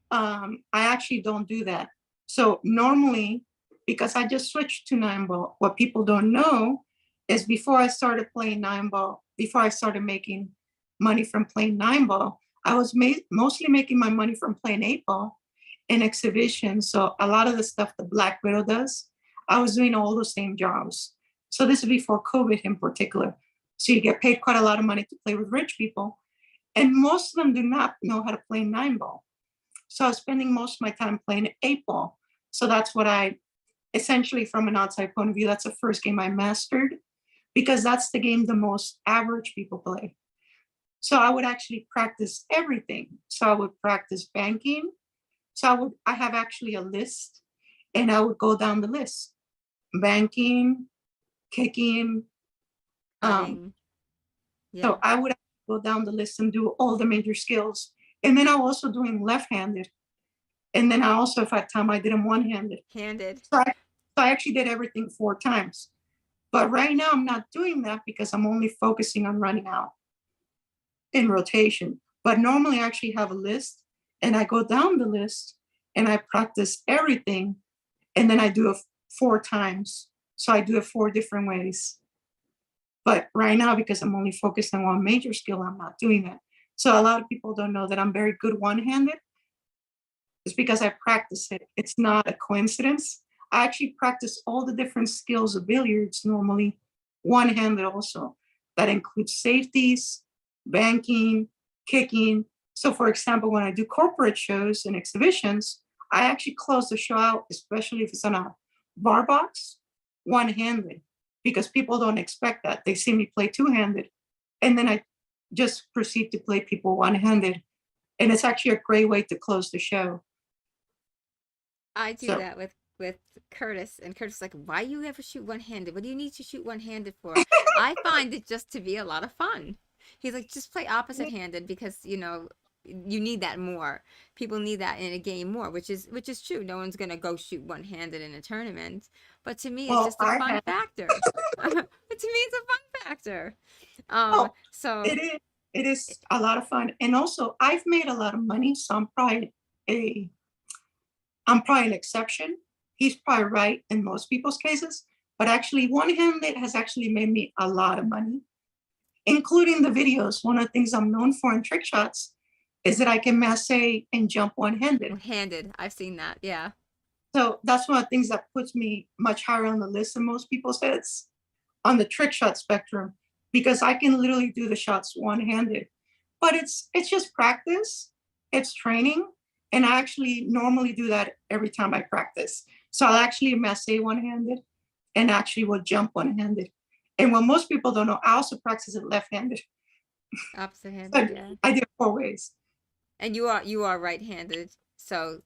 [SPEAKER 2] I actually don't do that. So normally, because I just switched to 9 ball, what people don't know is before I started playing 9 ball, before I started making money from playing 9 ball, I was mostly making my money from playing 8 ball in exhibition. So a lot of the stuff the Black Widow does, I was doing all the same jobs. So this is before COVID in particular. So you get paid quite a lot of money to play with rich people. And most of them do not know how to play 9 ball. So I was spending most of my time playing 8 ball. So that's what I essentially, from an outside point of view, that's the first game I mastered because that's the game the most average people play. So I would actually practice everything. So I would practice banking. I have actually a list and I would go down the list banking, kicking. Um,
[SPEAKER 1] Putting. Yeah.
[SPEAKER 2] so I would go down the list and do all the major skills. And then I'm also doing left handed. And then I also, if I had time, I did them one handed.
[SPEAKER 1] Handed.
[SPEAKER 2] So I actually did everything 4 times. But right now, I'm not doing that because I'm only focusing on running out in rotation. But normally, I actually have a list and I go down the list and I practice everything. And then I do it 4 times. So I do it 4 different ways. But right now, because I'm only focused on one major skill, I'm not doing that. So a lot of people don't know that I'm very good one handed. It's because I practice it. It's not a coincidence. I actually practice all the different skills of billiards normally one handed also. That includes safeties, banking, kicking. So, for example, when I do corporate shows and exhibitions, I actually close the show out, especially if it's on a bar box, one handed, because people don't expect that. They see me play two handed. And then I just proceed to play people one handed. And it's actually a great way to close the show.
[SPEAKER 1] I do
[SPEAKER 2] So,
[SPEAKER 1] that with Curtis, and Curtis is like, "Why you ever shoot one handed? What do you need to shoot one handed for?" I find it just to be a lot of fun. He's like, "Just play opposite handed because you need that more. People need that in a game more, which is true. No one's gonna go shoot one handed in a tournament, but to me, it's
[SPEAKER 2] well,
[SPEAKER 1] just a
[SPEAKER 2] I
[SPEAKER 1] fun
[SPEAKER 2] have,
[SPEAKER 1] factor. But to me, it's a fun factor.
[SPEAKER 2] oh,
[SPEAKER 1] So
[SPEAKER 2] it is, it is a lot of fun. And also, I've made a lot of money, so a, I'm probably an exception. He's probably right in most people's cases, but actually, one handed has actually made me a lot of money, including the videos. One of the things I'm known for in trick shots is that I can masse and jump one handed.
[SPEAKER 1] handed, I've seen that. Yeah.
[SPEAKER 2] So that's one of the things that puts me much higher on the list than most people's heads on the trick shot spectrum, because I can literally do the shots one handed. But it's just practice, it's training, and I actually normally do that every time I practice. So I'll actually masse one handed and actually will jump one handed. And what most people don't know, I also practice it left handed.
[SPEAKER 1] Opposite handed.
[SPEAKER 2] So
[SPEAKER 1] Yeah.
[SPEAKER 2] I do it 4 ways.
[SPEAKER 1] And you are right-handed, so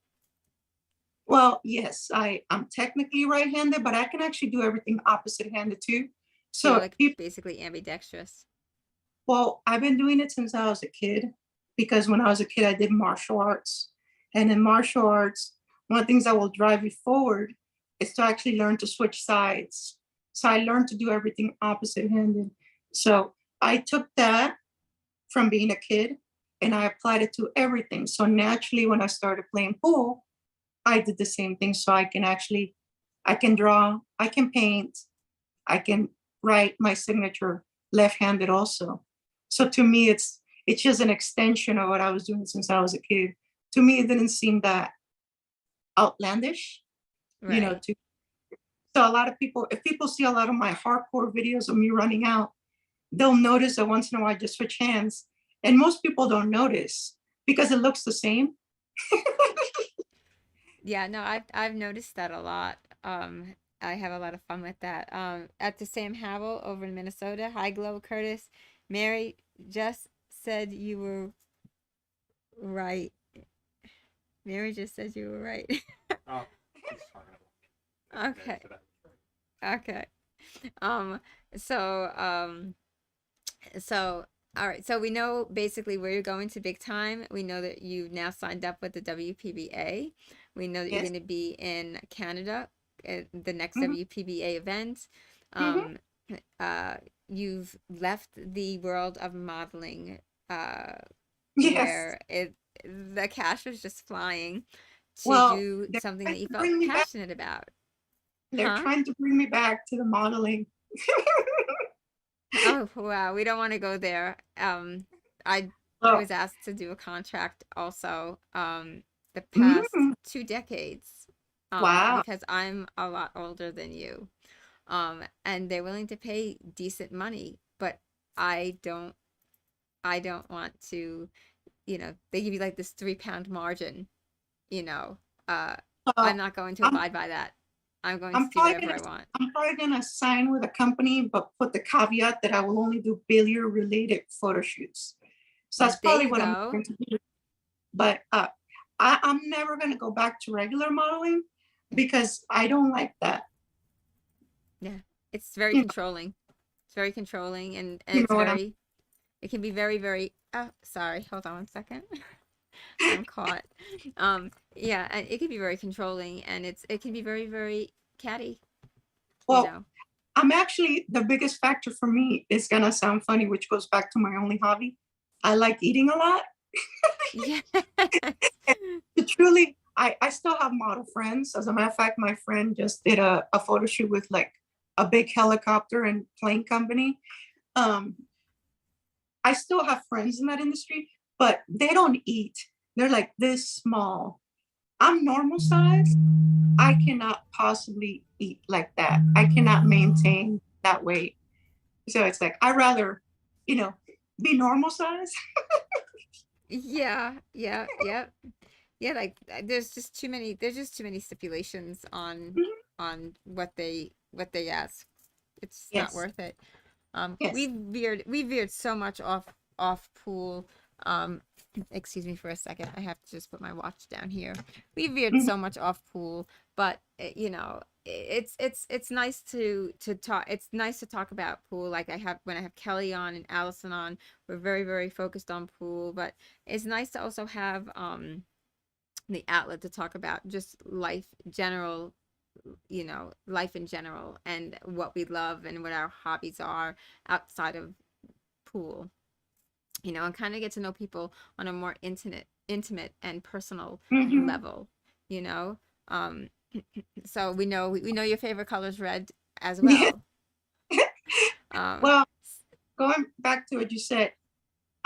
[SPEAKER 2] Well, yes, I'm technically right-handed, but I can actually do everything opposite-handed too.
[SPEAKER 1] so you're
[SPEAKER 2] So
[SPEAKER 1] like basically ambidextrous.
[SPEAKER 2] well, I've been doing it since I was a kid because when I was a kid, I did martial arts. And in martial arts, one of the things that will drive you forward is to actually learn to switch sides. So I learned to do everything opposite-handed. So I took that from being a kid and I applied it to everything. So naturally, when I started playing pool, I did the same thing. So I can draw, I can paint, I can write my signature left-handed also. So to me, it's just an extension of what I was doing since I was a kid. To me, it didn't seem that outlandish,
[SPEAKER 1] Right.
[SPEAKER 2] to so a lot of people, if people see a lot of my hardcore videos of me running out, they'll notice that once in a while I just switch hands. And most people don't notice. because it looks the same.
[SPEAKER 1] Yeah, no, I've noticed that a lot. I have a lot of fun with that. At the Sam Howell over in Minnesota. Hi, Glow Curtis. Mary just said you were right. Mary just said you were right. Okay. Okay. Um, so, um, so, all right. So we know basically where you're going to big time. We know that you've now signed up with the WPBA. We know that you're
[SPEAKER 2] Yes.
[SPEAKER 1] going to be in Canada at the next
[SPEAKER 2] Hmm.
[SPEAKER 1] WPBA event.
[SPEAKER 2] Hmm.
[SPEAKER 1] Um, uh, you've left the world of modeling, uh,
[SPEAKER 2] Yes.
[SPEAKER 1] where the cash was just flying to
[SPEAKER 2] Well,
[SPEAKER 1] do
[SPEAKER 2] they're
[SPEAKER 1] something that
[SPEAKER 2] trying
[SPEAKER 1] you
[SPEAKER 2] to
[SPEAKER 1] felt
[SPEAKER 2] bring me back.
[SPEAKER 1] passionate about.
[SPEAKER 2] They're
[SPEAKER 1] Huh?
[SPEAKER 2] trying to bring me back to the modeling.
[SPEAKER 1] Oh, wow. We don't want to go there. I
[SPEAKER 2] Oh.
[SPEAKER 1] was asked to do a contract also, the past
[SPEAKER 2] Mm,
[SPEAKER 1] 2 decades,
[SPEAKER 2] wow.
[SPEAKER 1] because I'm a lot older than you. And they're willing to pay decent money, but I don't, I don't want to, they give you like this 3 pound margin, you know, uh,
[SPEAKER 2] Uh,
[SPEAKER 1] I'm not going to
[SPEAKER 2] I'm
[SPEAKER 1] abide by that. I'm going to
[SPEAKER 2] I'm
[SPEAKER 1] do
[SPEAKER 2] probably
[SPEAKER 1] whatever
[SPEAKER 2] gonna
[SPEAKER 1] I want.
[SPEAKER 2] I'm probably gonna sign with a company, but put the caveat that I will only do billiard related photo shoots. So that's
[SPEAKER 1] There
[SPEAKER 2] probably
[SPEAKER 1] you
[SPEAKER 2] what I'm
[SPEAKER 1] go.
[SPEAKER 2] going to do. But I'm never gonna go back to regular modeling because I don't like that.
[SPEAKER 1] Yeah. It's very
[SPEAKER 2] You
[SPEAKER 1] controlling. It's very controlling and
[SPEAKER 2] you
[SPEAKER 1] it's
[SPEAKER 2] know what I'm
[SPEAKER 1] very it can be very, very sorry, hold on 1 second. I'm caught. Yeah, and it can be very controlling and it can be very, very catty, you
[SPEAKER 2] well,
[SPEAKER 1] know.
[SPEAKER 2] I'm actually the biggest factor for me is gonna sound funny, which goes back to my only hobby. I like eating a lot.
[SPEAKER 1] Yes.
[SPEAKER 2] And truly, I still have model friends. As a matter of fact, my friend just did a photo shoot with like a big helicopter and plane company. Um, I still have friends in that industry, but they don't eat. They're like this small. I'm normal size. I cannot possibly eat like that. I cannot maintain that weight. So it's like I rather, you know, be normal size.
[SPEAKER 1] Yeah, yeah, yeah. Yeah, like there's just too many stipulations on what they ask. It's not
[SPEAKER 2] Yes,
[SPEAKER 1] worth it.
[SPEAKER 2] yes.
[SPEAKER 1] We veered so much off pool. Um, excuse me for a second. I have to just put my watch down here. We veered
[SPEAKER 2] Mhm.
[SPEAKER 1] so much off pool, but it's nice to talk. It's nice to talk about pool. Like I have when I have Kelly on and Allison on, we're very very focused on pool. But it's nice to also have the outlet to talk about just life general, life in general and what we love and what our hobbies are outside of pool, and kind of get to know people on a more intimate and personal
[SPEAKER 2] Mhm.
[SPEAKER 1] level, you know. Um, so we know your favorite color is red as
[SPEAKER 2] Yeah.
[SPEAKER 1] well. Um,
[SPEAKER 2] Well, going back to what you said,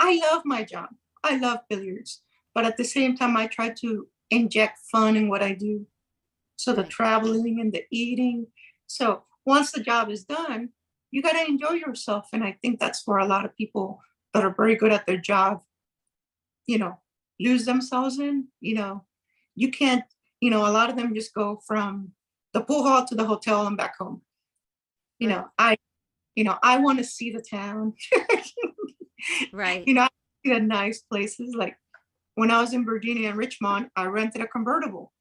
[SPEAKER 2] I love my job. I love billiards, but at the same time, I try to inject fun in what I do. So the
[SPEAKER 1] right,
[SPEAKER 2] traveling and the eating. So once the job is done, you got to enjoy yourself. And I think that's where a lot of people that are very good at their job, you know, lose themselves in. You can't, a lot of them just go from the pool hall to the hotel and back home. You
[SPEAKER 1] right,
[SPEAKER 2] know, I, I want to see the town.
[SPEAKER 1] right.
[SPEAKER 2] I see the nice places. Like when I was in Virginia and Richmond, I rented a convertible,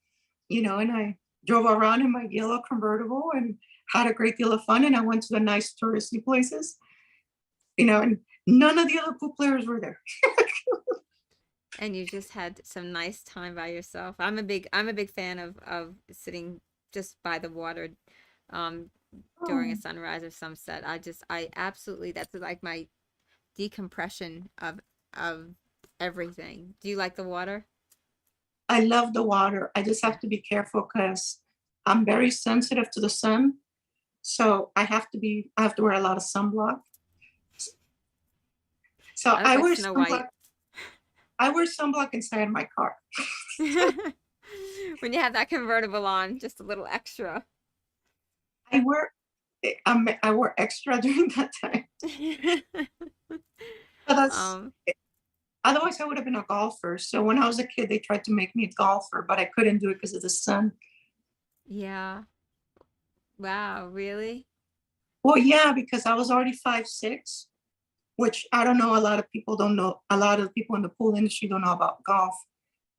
[SPEAKER 2] and I drove around in my yellow convertible and had a great deal of fun. And I went to the nice touristy places, and none of the other pool players were there.
[SPEAKER 1] And you just had some nice time by yourself. I'm a big fan of sitting just by the water, um, during a
[SPEAKER 2] Oh,
[SPEAKER 1] sunrise or sunset. I absolutely, that's like my decompression of everything. Do you like the water?
[SPEAKER 2] I love the water. I just
[SPEAKER 1] Yeah.
[SPEAKER 2] have to be careful because I'm very sensitive to the sun. So I have to wear a lot of sunblock. So
[SPEAKER 1] I look like Snow White.
[SPEAKER 2] I wear sunblock inside my car.
[SPEAKER 1] When you have that convertible on, just a little extra.
[SPEAKER 2] I wear I wear extra during that time. But
[SPEAKER 1] Um,
[SPEAKER 2] Otherwise, I would have been a golfer. So when I was a kid, they tried to make me a golfer, but I couldn't do it because of the sun.
[SPEAKER 1] Yeah. Wow, really?
[SPEAKER 2] Well, yeah, because I was already 5'6", which I don't know. A lot of people don't know. A lot of people in the pool industry don't know about golf.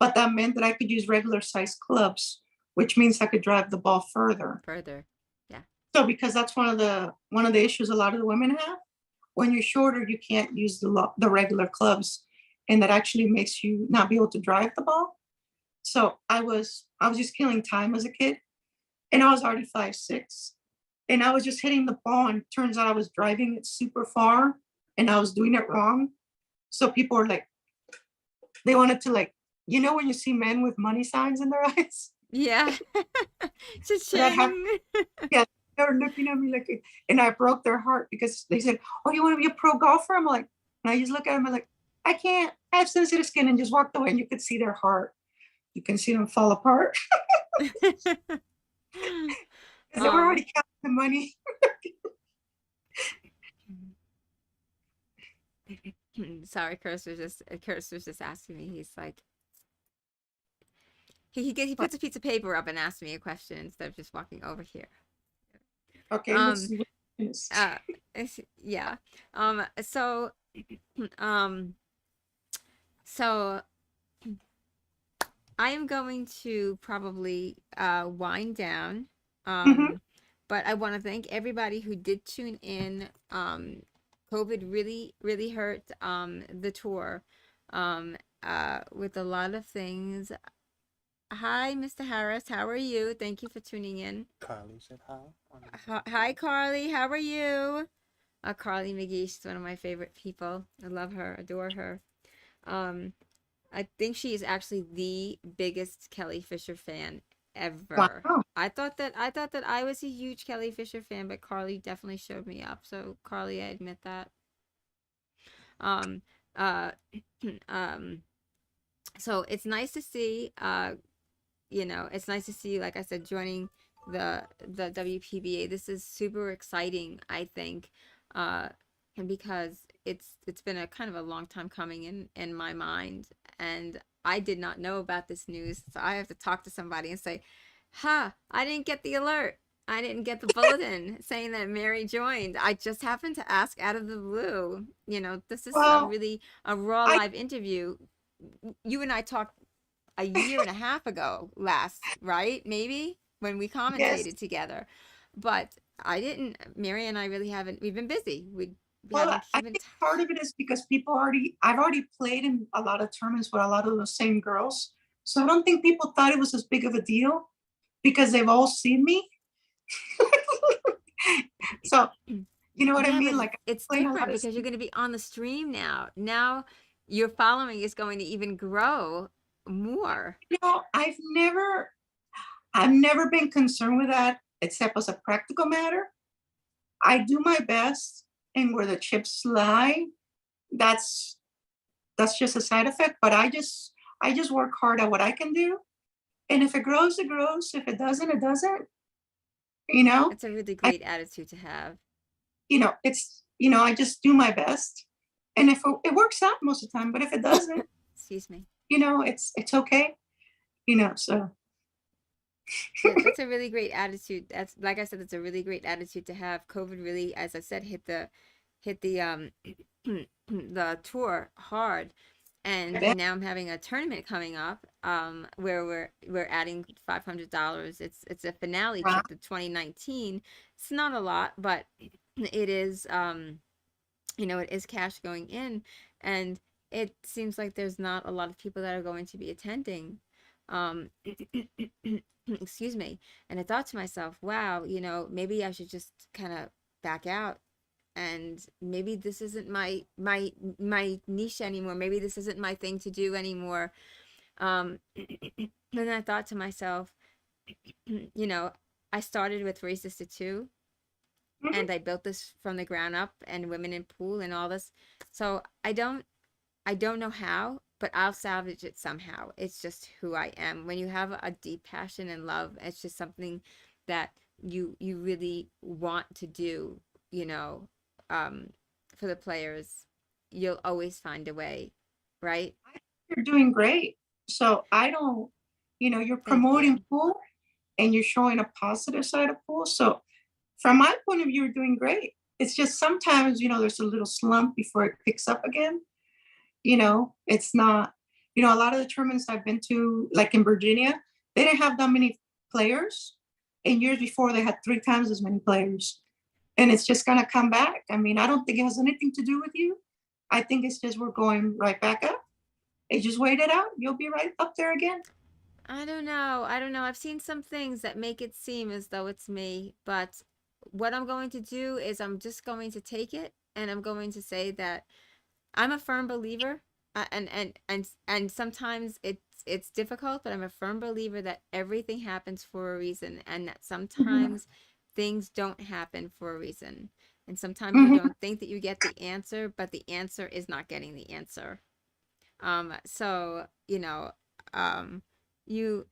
[SPEAKER 2] But that meant that I could use regular size clubs, which means I could drive the ball further.
[SPEAKER 1] Further. Yeah.
[SPEAKER 2] So because that's one of the issues a lot of the women have. When you're shorter, you can't use the regular clubs, and that actually makes you not be able to drive the ball. So I was just killing time as a kid, and I was already 5'6", and I was just hitting the ball, and turns out I was driving it super far, and I was doing it wrong. So people were like, they wanted to like, when you see men with money signs in their eyes,
[SPEAKER 1] Yeah.
[SPEAKER 2] that happened.
[SPEAKER 1] Cha-ching.
[SPEAKER 2] Yeah, they were looking at me like, and I broke their heart because they said, "Oh, you want to be a pro golfer?" I'm like, and I just look at them, I'm like, I can't. I have sensitive skin, and just walked away. And you could see their heart. You can see them fall apart because they were
[SPEAKER 1] Um,
[SPEAKER 2] already counting the money.
[SPEAKER 1] sorry, Curse was just asking me. He's like, he
[SPEAKER 2] But
[SPEAKER 1] puts a piece of paper up and asks me a question instead of just walking over here.
[SPEAKER 2] okay, let's
[SPEAKER 1] Um,
[SPEAKER 2] see what it is.
[SPEAKER 1] uh, yeah. So, um, so I am going to probably wind down.
[SPEAKER 2] Mhm.
[SPEAKER 1] Um, but I want to thank everybody who did tune in. COVID really, really hurt the tour with a lot of things. Hi, Mr. Harris. How are you? Thank you for tuning in.
[SPEAKER 3] Carly said hi on
[SPEAKER 1] Hi, Carly. How are you? Carly McGee. She's one of my favorite people. I love her, adore her. Um, I think she is actually the biggest Kelly Fisher fan ever.
[SPEAKER 2] Wow.
[SPEAKER 1] I thought that I was a huge Kelly Fisher fan, but Carly definitely showed me up. So Carly, I admit that. Um, uh, um, so it's nice to see. It's nice to see you, like I said, joining the WPBA. This is super exciting, I think, uh, and because it's been a kind of a long time coming in my mind, and I did not know about this news, so I have to talk to somebody and say, "Ha! I didn't get the alert. I didn't get the bulletin saying that Mary joined. I just happened to ask out of the blue. This is a
[SPEAKER 2] Well,
[SPEAKER 1] really a raw
[SPEAKER 2] I
[SPEAKER 1] live interview. You and I talked a year and a half ago last, right? Maybe when we
[SPEAKER 2] yes.
[SPEAKER 1] commentated together. But I didn't, Mary and I really haven't, we've been busy. We
[SPEAKER 2] Well,
[SPEAKER 1] haven't
[SPEAKER 2] I
[SPEAKER 1] given
[SPEAKER 2] think part of it is because I've already played in a lot of tournaments with a lot of those same girls. So I don't think people thought it was as big of a deal because they've all seen me. So you know what I
[SPEAKER 1] Yeah,
[SPEAKER 2] mean?
[SPEAKER 1] but
[SPEAKER 2] Like I
[SPEAKER 1] it's
[SPEAKER 2] played a
[SPEAKER 1] different
[SPEAKER 2] lot of.
[SPEAKER 1] because you're going to be on the stream now. Now your following is going to even grow more.
[SPEAKER 2] I've never been concerned with that except as a practical matter. I do my best, and where the chips lie, that's that's just a side effect. But I just work hard at what I can do, and if it grows, it grows. If it doesn't, it doesn't. You know,
[SPEAKER 1] It's a really
[SPEAKER 2] I
[SPEAKER 1] great attitude to have.
[SPEAKER 2] I just do my best, and if it works out most of the time, but if it doesn't,
[SPEAKER 1] Excuse me.
[SPEAKER 2] it's okay. So
[SPEAKER 1] That's a really great attitude. That's like I said, it's a really great attitude to have. COVID really, as I said, hit the the tour hard,
[SPEAKER 2] I
[SPEAKER 1] and
[SPEAKER 2] bet.
[SPEAKER 1] now I'm having a tournament coming up where we're adding $500. It's a finale
[SPEAKER 2] Wow.
[SPEAKER 1] trip to 2019. It's not a lot, but it is it is cash going in, and it seems like there's not a lot of people that are going to be attending. Um, excuse me. And I thought to myself, wow, maybe I should just kind of back out, and maybe this isn't my niche anymore. Maybe this isn't my thing to do anymore. And I thought to myself, you know, I started with Races to Two,
[SPEAKER 2] Mhm.
[SPEAKER 1] and I built this from the ground up, and Women in Pool and all this. So I don't know how, but I'll salvage it somehow. It's just who I am. When you have a deep passion and love, it's just something that you really want to do, you know, um, for the players. You'll always find a way. right?
[SPEAKER 2] I think you're doing great. So I don't, you're
[SPEAKER 1] Thank
[SPEAKER 2] promoting
[SPEAKER 1] you.
[SPEAKER 2] pool and you're showing a positive side of pool. So from my point of view, you're doing great. It's just sometimes, there's a little slump before it picks up again. It's not, a lot of the tournaments I've been to, like in Virginia, they didn't have that many players. And years before, they had 3 times as many players. And it's just going to come back. I mean, I don't think it has anything to do with you. I think it's just we're going right back up. Hey, just wait it out. You'll be right up there again.
[SPEAKER 1] I don't know. I don't know. I've seen some things that make it seem as though it's me, but what I'm going to do is I'm just going to take it and I'm going to say that I'm a firm believer, and sometimes it's difficult, but I'm a firm believer that everything happens for a reason, and that
[SPEAKER 2] Mhm.
[SPEAKER 1] sometimes things don't happen for a reason, and sometimes you
[SPEAKER 2] Mhm.
[SPEAKER 1] don't think that you get the answer, but the answer is not getting the answer. So um, you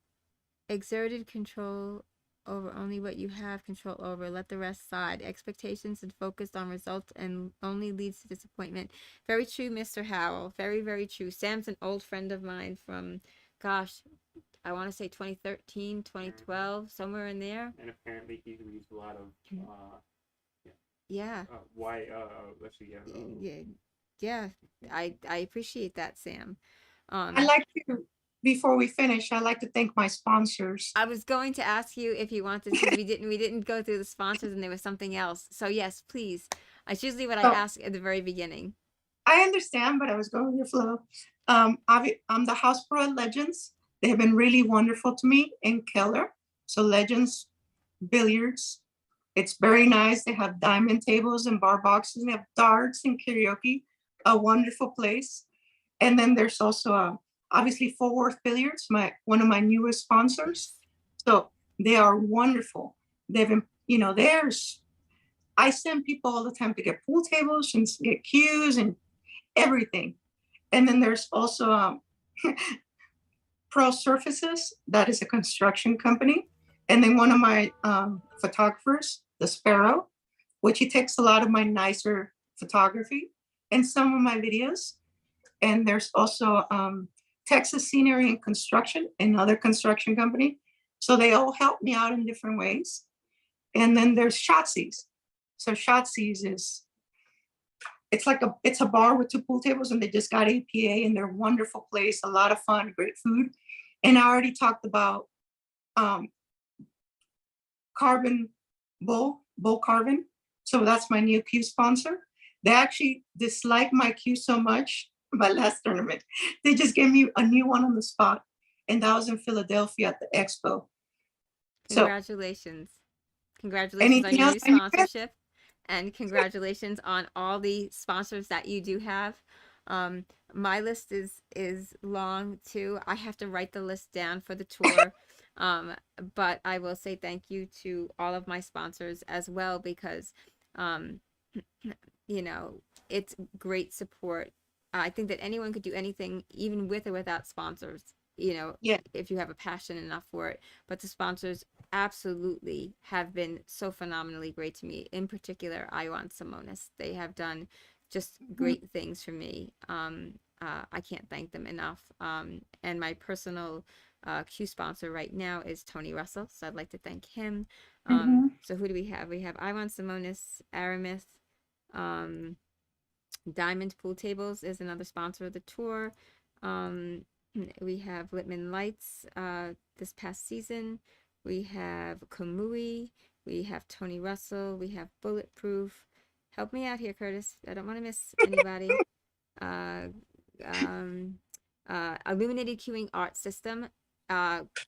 [SPEAKER 1] exerted control over only what you have control over. Let the rest slide. Expectations and focused on results and only leads to disappointment. Very true, Mr. Howell. Very, very true. Sam's an old friend of mine from, gosh, I want to say 2013,
[SPEAKER 3] hmm
[SPEAKER 1] 2012, somewhere in there.
[SPEAKER 3] And apparently he used a lot of yeah,
[SPEAKER 1] Yeah.
[SPEAKER 3] why let's see
[SPEAKER 1] Yeah. Yeah. I appreciate that, Sam.
[SPEAKER 2] I
[SPEAKER 1] Um,
[SPEAKER 2] like to, before we finish, I like to thank my sponsors.
[SPEAKER 1] I was going to ask you if you wanted, because we didn't go through the sponsors and there was something else. So yes, please. It's usually what I
[SPEAKER 2] So
[SPEAKER 1] ask at the very beginning.
[SPEAKER 2] I understand, but I was going with your flow. I'm the House Pro Legends. They have been really wonderful to me in Keller. So Legends Billiards. It's very nice. They have diamond tables and bar boxes. And they have darts and karaoke. A wonderful place. And then there's also obviously Fort Worth Billiards, my one of my newest sponsors.
[SPEAKER 1] Yes.
[SPEAKER 2] So they are wonderful. They've been, there's I send people all the time to get pool tables and get cues and everything. And then there's also Pro Surfaces, that is a construction company. And then one of my photographers, the Sparrow, which he takes a lot of my nicer photography and some of my videos. And there's also Texas Scenery and Construction, another construction company. So they all help me out in different ways. And then there's Shotzi's. So Shotzi's is it's a bar with 2 pool tables and they just got APA and they're a wonderful place, a lot of fun, great food. And I already talked about um, Carbon Bull Carbon. So that's my new Q sponsor. They actually disliked my Q so much, my last tournament. They just gave me a new one on the spot. And that was in Philadelphia at the expo. So
[SPEAKER 1] Congratulations. Congratulations on
[SPEAKER 2] anything
[SPEAKER 1] your
[SPEAKER 2] else
[SPEAKER 1] new
[SPEAKER 2] on your end?
[SPEAKER 1] sponsorship, and congratulations on all the sponsors that you do have. Um, my list is long too. I have to write the list down for the tour. Um, but I will say thank you to all of my sponsors as well because um, you know, it's great support. I think that anyone could do anything, even with or without sponsors,
[SPEAKER 2] Yeah.
[SPEAKER 1] if you have a passion enough for it. But the sponsors absolutely have been so phenomenally great to me. In particular, Iwan Simonis. They have done just
[SPEAKER 2] Mhm.
[SPEAKER 1] great things for me. I can't thank them enough. And my personal Q sponsor right now is Tony Russell, so I'd like to thank him.
[SPEAKER 2] Mhm.
[SPEAKER 1] So who do we have? We have Iwan Simonis, Aramis, um, Diamond Pool Tables is another sponsor of the tour. Um, we have Littman Lights this past season. We have Kamui. We have Tony Russell. We have Bulletproof. Help me out here, Curtis. I don't want to miss anybody. Uh, um, Illuminated Queuing Art System.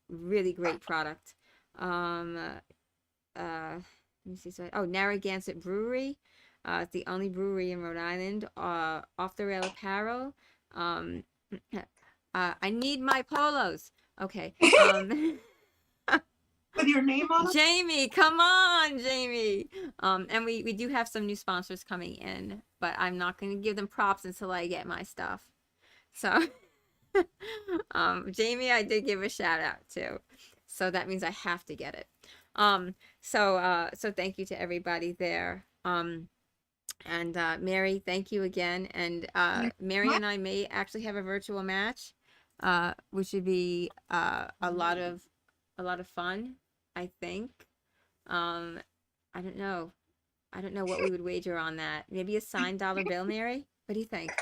[SPEAKER 1] Really great product. Um, let me see. So, Narragansett Brewery. It's the only brewery in Rhode Island. Off the Rail Apparel. Um, I need my polos. Okay.
[SPEAKER 2] With your name on them?
[SPEAKER 1] Jamie, come on, Jamie. And we do have some new sponsors coming in, but I'm not going to give them props until I get my stuff. So, Jamie, I did give a shout out to, so that means I have to get it. So thank you to everybody there. And Mary, thank you again. And
[SPEAKER 2] You're
[SPEAKER 1] Mary
[SPEAKER 2] my-
[SPEAKER 1] and I may actually have a virtual match, which would be a lot of fun, I think. Um, I don't know. I don't know what we would wager on that. Maybe a signed dollar bill, Mary? What do you think?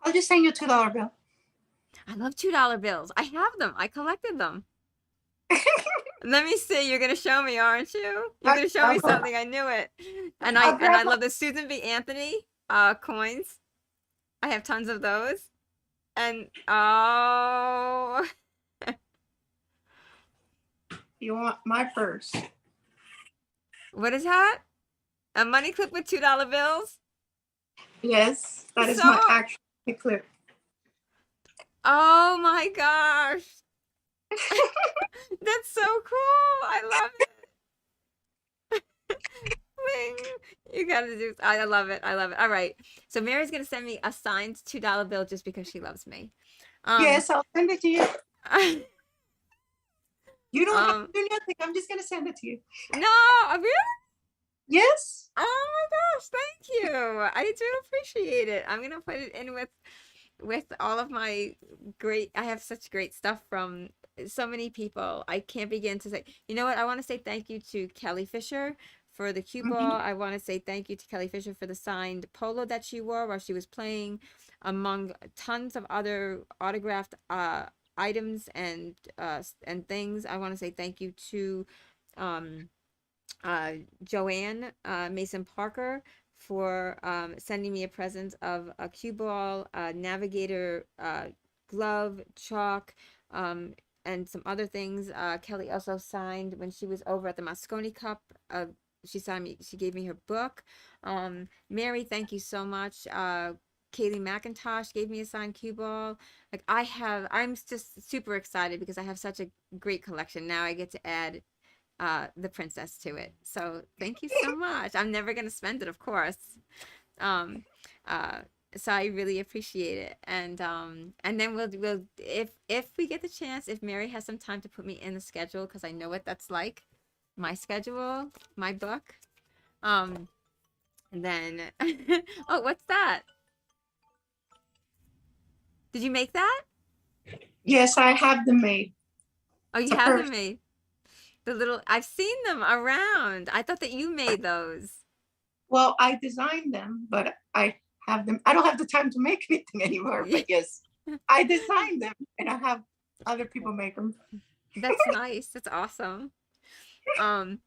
[SPEAKER 2] I'll just send you a $2 bill.
[SPEAKER 1] I love $2 bills. I have them. I collected them. Let me see. You're gonna show me, aren't you? You're
[SPEAKER 2] I,
[SPEAKER 1] gonna show
[SPEAKER 2] I'll,
[SPEAKER 1] me
[SPEAKER 2] grab,
[SPEAKER 1] something. I knew it.
[SPEAKER 2] I'll
[SPEAKER 1] And
[SPEAKER 2] grab
[SPEAKER 1] I
[SPEAKER 2] one.
[SPEAKER 1] love the Susan B. Anthony coins. I have tons of those. And oh,
[SPEAKER 2] You want my purse?
[SPEAKER 1] what is that? A money clip with $2 bills?
[SPEAKER 2] Yes, that is my
[SPEAKER 1] So,
[SPEAKER 2] actual clip.
[SPEAKER 1] oh my gosh. That's so cool. I love it. Bling. You gotta do. I love it. I love it. All right. So Mary's gonna send me a signed $2 bill just because she loves me. Um,
[SPEAKER 2] Yes, I'll send it to you. You don't have to
[SPEAKER 1] um,
[SPEAKER 2] do nothing. I'm just gonna send it to you.
[SPEAKER 1] no, really?
[SPEAKER 2] Yes.
[SPEAKER 1] Oh my gosh, thank you. I do appreciate it. I'm gonna put it in with all of my great. I have such great stuff from so many people. I can't begin to say. You know what? I want to say thank you to Kelly Fisher for the cue ball.
[SPEAKER 2] Mhm.
[SPEAKER 1] I want to say thank you to Kelly Fisher for the signed polo that she wore while she was playing, among tons of other autographed items and things. I want to say thank you to um uh, Joanne Mason Parker for sending me a present of a cue ball, navigator glove, chalk, um, and some other things. Kelly also signed when she was over at the Moscone Cup. She signed me. She gave me her book. Mary, thank you so much. Kaylee McIntosh gave me a signed cue ball. Like I'm just super excited because I have such a great collection. Now I get to add the princess to it. So thank you so much. I'm never gonna spend it, of course. Um, uh, so I really appreciate it. And then we'll if we get the chance, if Mary has some time to put me in the schedule, because I know what that's like, my schedule, my book. Um, and then oh, what's that? Did you make that?
[SPEAKER 2] Yes, I have them made.
[SPEAKER 1] Oh,
[SPEAKER 2] It's
[SPEAKER 1] you
[SPEAKER 2] a
[SPEAKER 1] have them
[SPEAKER 2] purse.
[SPEAKER 1] made. The little I've seen them around. I thought that you made those.
[SPEAKER 2] Well, I designed them, but I have them. I don't have the time to make anything anymore. But yes, I designed them, and I have other people make them.
[SPEAKER 1] That's nice. That's awesome. Um,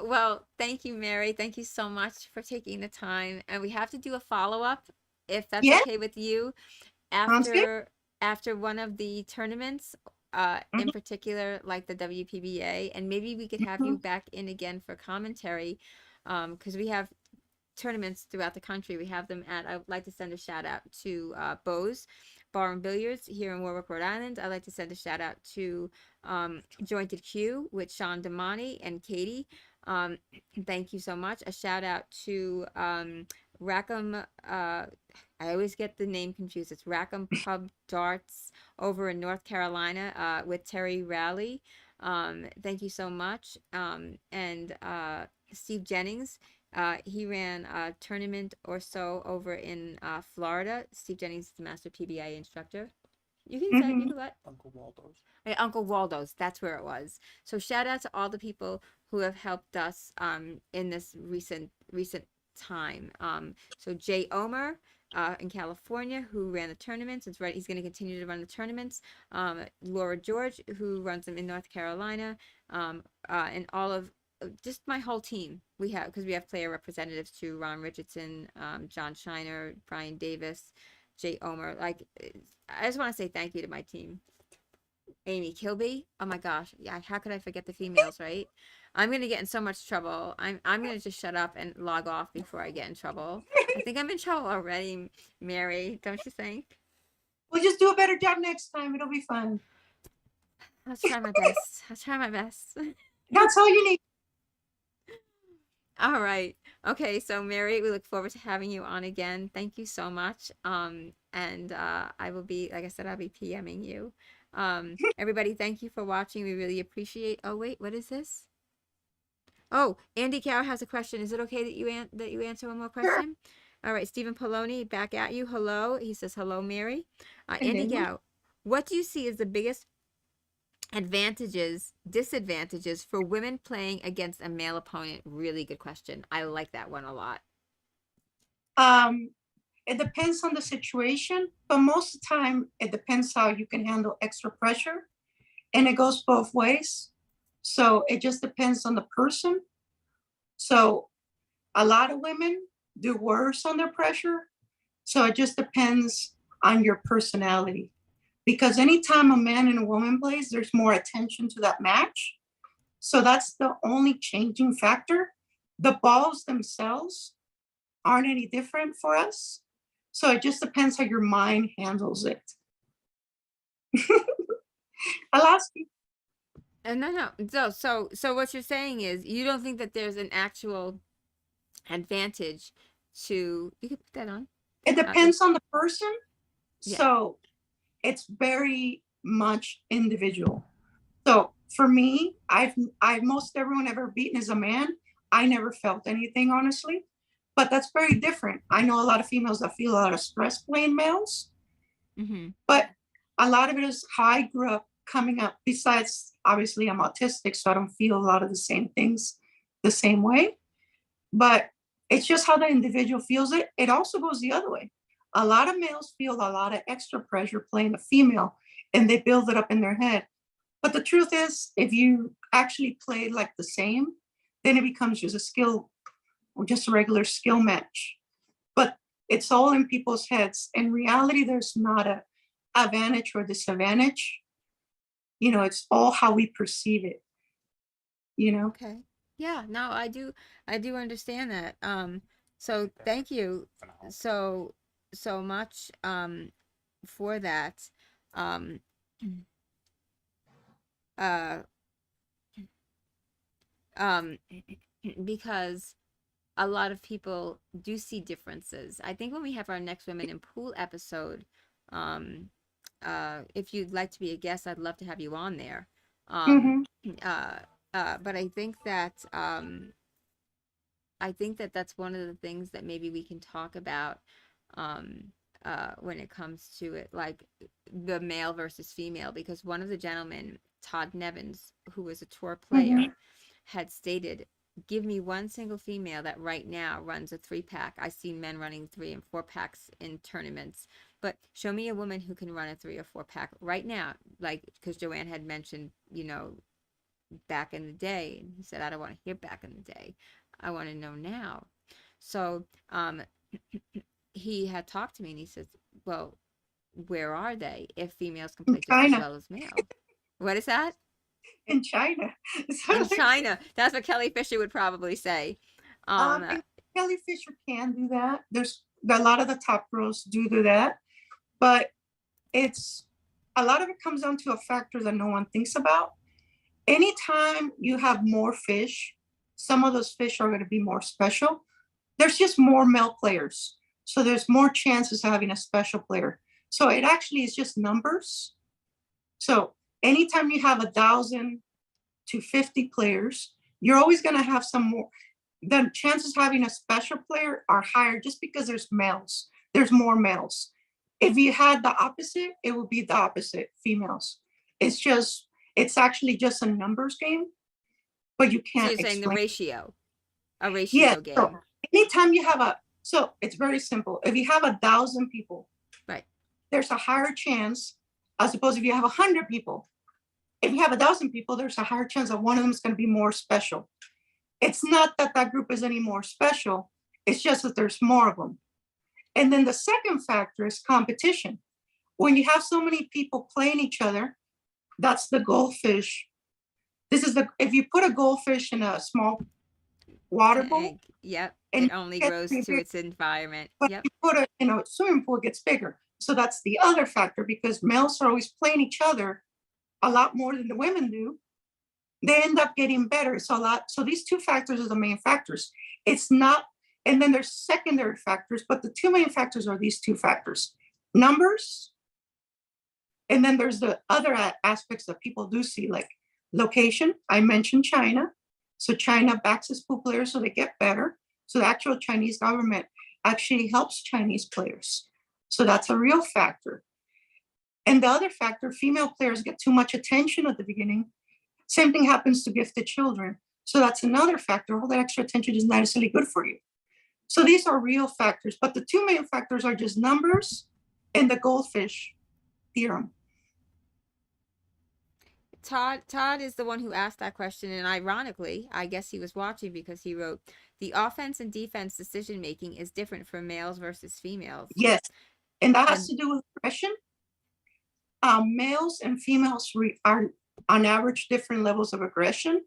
[SPEAKER 1] well, thank you, Mary. Thank you so much for taking the time. And we have to do a follow-up, if that's
[SPEAKER 2] Yeah,
[SPEAKER 1] okay with you,
[SPEAKER 2] sounds good.
[SPEAKER 1] after one of the tournaments, in
[SPEAKER 2] Mhm,
[SPEAKER 1] particular, like the WPBA, and maybe we could have you
[SPEAKER 2] mhm,
[SPEAKER 1] back in again for commentary, because we have tournaments throughout the country. We have them at, I would like to send a shout out to Bose Bar and Billiards here in Warwick, Rhode Island. I'd like to send a shout out to Jointed Q with Sean Damani and Katie. Um, thank you so much. A shout out to Rackham. I always get the name confused. It's Rackham Pub Darts over in North Carolina with Terry Raleigh. Thank you so much. And Steve Jennings. He ran a tournament or so over in Florida. Steve Jennings is the master PBA instructor. You can say, you
[SPEAKER 2] mhm.
[SPEAKER 1] can let
[SPEAKER 3] Uncle Waldo's.
[SPEAKER 1] Uncle Waldo's. That's where it was. So shout out to all the people who have helped us in this recent time. So Jay Omer in California, who ran the tournaments. It's right. He's going to continue to run the tournaments. Laura George, who runs them in North Carolina, and all of just my whole team. We have because we have player representatives too. Ron Richardson, John Shiner, Brian Davis, Jay Omer. Like, I just want to say thank you to my team. Amy Kilby. Oh my gosh. Yeah, how could I forget the females, right? I'm gonna get in so much trouble. I'm gonna just shut up and log off before I get in trouble. I think I'm in trouble already, Mary. Don't you think?
[SPEAKER 2] We'll just do a better job next time. It'll be fun.
[SPEAKER 1] I'll try my best. I'll try my best.
[SPEAKER 2] That's all you need.
[SPEAKER 1] All right. Okay, so Mary, we look forward to having you on again. Thank you so much. And I will be, like I said, I'll be PMing you. Everybody, thank you for watching. We really appreciate. Oh wait, what is this? Oh, Andy Cow has a question. Is it okay that you answer one more
[SPEAKER 2] Sure.
[SPEAKER 1] question? All right, Stephen Poloni, back at you. Hello. He says, hello, Mary. Andy
[SPEAKER 2] Hello.
[SPEAKER 1] Cow, what do you see as the biggest disadvantages for women playing against a male opponent? Really good question. I like that one a lot.
[SPEAKER 2] It depends on the situation, but most of the time it depends how you can handle extra pressure, and it goes both ways. So it just depends on the person. So a lot of women do worse under pressure. So it just depends on your personality. Because anytime a man and a woman plays, there's more attention to that match. So that's the only changing factor. The balls themselves aren't any different for us. So it just depends how your mind handles it. I'll ask you.
[SPEAKER 1] No. So what you're saying is you don't think that there's an actual advantage to, you could put that on.
[SPEAKER 2] It
[SPEAKER 1] Uh,
[SPEAKER 2] depends on the person.
[SPEAKER 1] yeah.
[SPEAKER 2] So it's very much individual. So for me, I've most everyone ever beaten is a man. I never felt anything, honestly. But that's very different. I know a lot of females that feel a lot of stress playing males,
[SPEAKER 1] Mm-hmm.
[SPEAKER 2] but a lot of it is how I grew up coming up. Besides, obviously, I'm autistic, so I don't feel a lot of the same things the same way. But it's just how the individual feels it. It also goes the other way. A lot of males feel a lot of extra pressure playing a female, and they build it up in their head. But the truth is, if you actually play like the same, then it becomes just a skill or just a regular skill match. But it's all in people's heads. In reality, there's not a advantage or disadvantage. It's all how we perceive it, you know?
[SPEAKER 1] Okay. Yeah, no, I do understand that. So thank you so much for that. Um uh um because a lot of people do see differences. I think when we have our next Women in Pool episode, um if you'd like to be a guest, I'd love to have you on there. Um
[SPEAKER 2] Mm-hmm.
[SPEAKER 1] uh but I think that that's one of the things that maybe we can talk about um, when it comes to it, like the male versus female, because one of the gentlemen, Todd Nevins, who was a tour
[SPEAKER 2] Mm-hmm.
[SPEAKER 1] player, had stated, give me one single female that right now runs a 3-pack. I see men running 3 and 4 packs in tournaments, but show me a woman who can run a 3 or 4 pack right now. Like, because Joanne had mentioned, back in the day. And he said, I don't want to hear back in the day. I want to know now. So he had talked to me and he says, well, where are they if females can
[SPEAKER 2] In
[SPEAKER 1] play just as
[SPEAKER 2] China.
[SPEAKER 1] well as male? What is that?
[SPEAKER 2] In China.
[SPEAKER 1] In
[SPEAKER 2] So,
[SPEAKER 1] China. That's what Kelly Fisher would probably say.
[SPEAKER 2] and Kelly Fisher can do that. There's a lot of the top girls do that, but it's a lot of it comes down to a factor that no one thinks about. Anytime you have more fish, some of those fish are going to be more special. There's just more male players. So there's more chances of having a special player. So it actually is just numbers. So anytime you have 1,000 to 50 players, you're always going to have some more. The chances of having a special player are higher just because there's males. There's more males. If you had the opposite, it would be the opposite, females. It's actually just a numbers game, but you
[SPEAKER 1] so
[SPEAKER 2] can't
[SPEAKER 1] you're saying the
[SPEAKER 2] explain.
[SPEAKER 1] ratio, a
[SPEAKER 2] Yeah.
[SPEAKER 1] ratio
[SPEAKER 2] So
[SPEAKER 1] game.
[SPEAKER 2] anytime you have so it's very simple. If you have 1,000 people,
[SPEAKER 1] Right.
[SPEAKER 2] there's a higher chance, as opposed if you have 100 people. If you have 1,000 people, there's a higher chance that one of them is going to be more special. It's not that that group is any more special. It's just that there's more of them. And then the second factor is competition. When you have so many people playing each other, that's the goldfish. If you put a goldfish in a small water bowl
[SPEAKER 1] Tank. Yep.
[SPEAKER 2] and
[SPEAKER 1] It only
[SPEAKER 2] it gets
[SPEAKER 1] grows
[SPEAKER 2] pretty
[SPEAKER 1] to
[SPEAKER 2] big,
[SPEAKER 1] its environment.
[SPEAKER 2] but
[SPEAKER 1] Yep.
[SPEAKER 2] you put it in a swimming pool, it gets bigger. So that's the other factor, because males are always playing each other a lot more than the women do. They end up getting better. So these two factors are the main factors. It's not, and then there's secondary factors, but the two main factors are these two factors: numbers, and then there's the other aspects that people do see, like location. I mentioned China. So China backs its pool players so they get better. So the actual Chinese government actually helps Chinese players. So that's a real factor. And the other factor, female players get too much attention at the beginning. Same thing happens to gifted children. So that's another factor. All that extra attention is not necessarily good for you. So these are real factors, but the two main factors are just numbers and the goldfish theorem.
[SPEAKER 1] Todd is the one who asked that question, and ironically, I guess he was watching because he wrote, "The offense and defense decision making is different for males versus females."
[SPEAKER 2] Yes, and that has
[SPEAKER 1] And
[SPEAKER 2] to do with aggression. Males and females are on average different levels of aggression.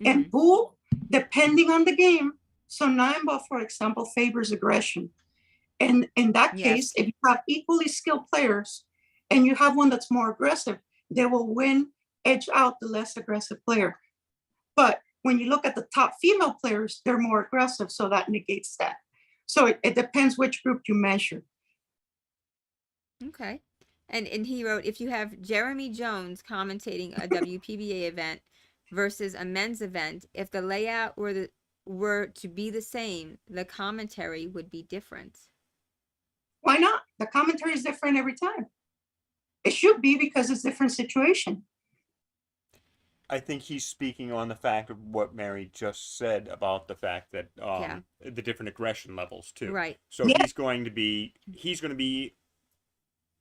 [SPEAKER 2] And pool, depending on the game, so 9-ball, for example, favors aggression. And in that case, if you have equally skilled players and you have one that's more aggressive, they will win, edge out the less aggressive player. But when you look at the top female players, they're more aggressive, so that negates that. So it depends which group you measure.
[SPEAKER 1] Okay. And he wrote, if you have Jeremy Jones commentating a WPBA event versus a men's event, if the layout were to be the same, the commentary would be different.
[SPEAKER 2] Why not? The commentary is different every time. It should be because it's a different situation.
[SPEAKER 4] I think he's speaking on the fact of what Mary just said about the fact that the different aggression levels too.
[SPEAKER 1] Right.
[SPEAKER 4] So he's going to be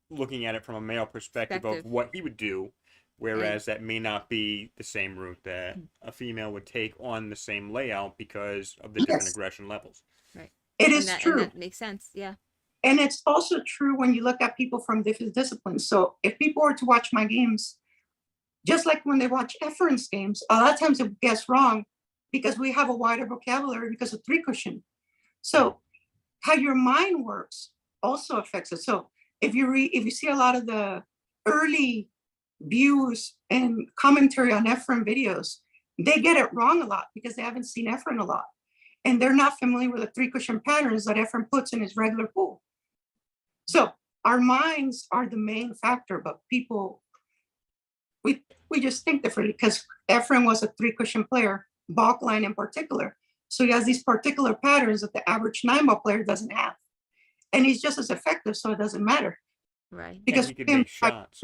[SPEAKER 4] looking at it from a male perspective of what he would do, whereas that may not be the same route that a female would take on the same layout because of the different aggression levels.
[SPEAKER 1] Right.
[SPEAKER 2] It is true.
[SPEAKER 1] And that makes sense. Yeah.
[SPEAKER 2] And it's also true when you look at people from different disciplines. So if people were to watch my games, just like when they watch Efren's games, a lot of times they guess wrong because we have a wider vocabulary because of three cushion. So how your mind works also affects it. So if you see a lot of the early views and commentary on Efren videos, they get it wrong a lot because they haven't seen Efren a lot. And they're not familiar with the three cushion patterns that Efren puts in his regular pool. So our minds are the main factor, but people, we just think differently because Efren was a three cushion player, Balkline in particular. So he has these particular patterns that the average 9-ball player doesn't have. And he's just as effective, so it doesn't matter.
[SPEAKER 1] Right.
[SPEAKER 4] Because he could make shots.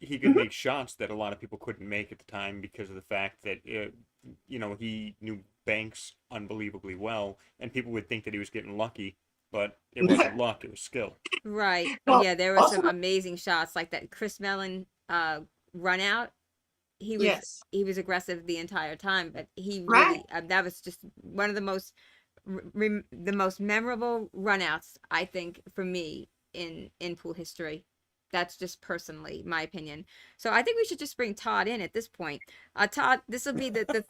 [SPEAKER 4] He could make shots that a lot of people couldn't make at the time because of the fact that, he knew Banks unbelievably well, and people would think that he was getting lucky, but it wasn't luck, it was skill.
[SPEAKER 1] Right. Well, yeah, there were some amazing shots like that Chris Mellon run out. He was aggressive the entire time, but he really that was just one of the most memorable runouts, I think, for me in pool history. That's just personally my opinion. So I think we should just bring Todd in at this point. Todd, this will be the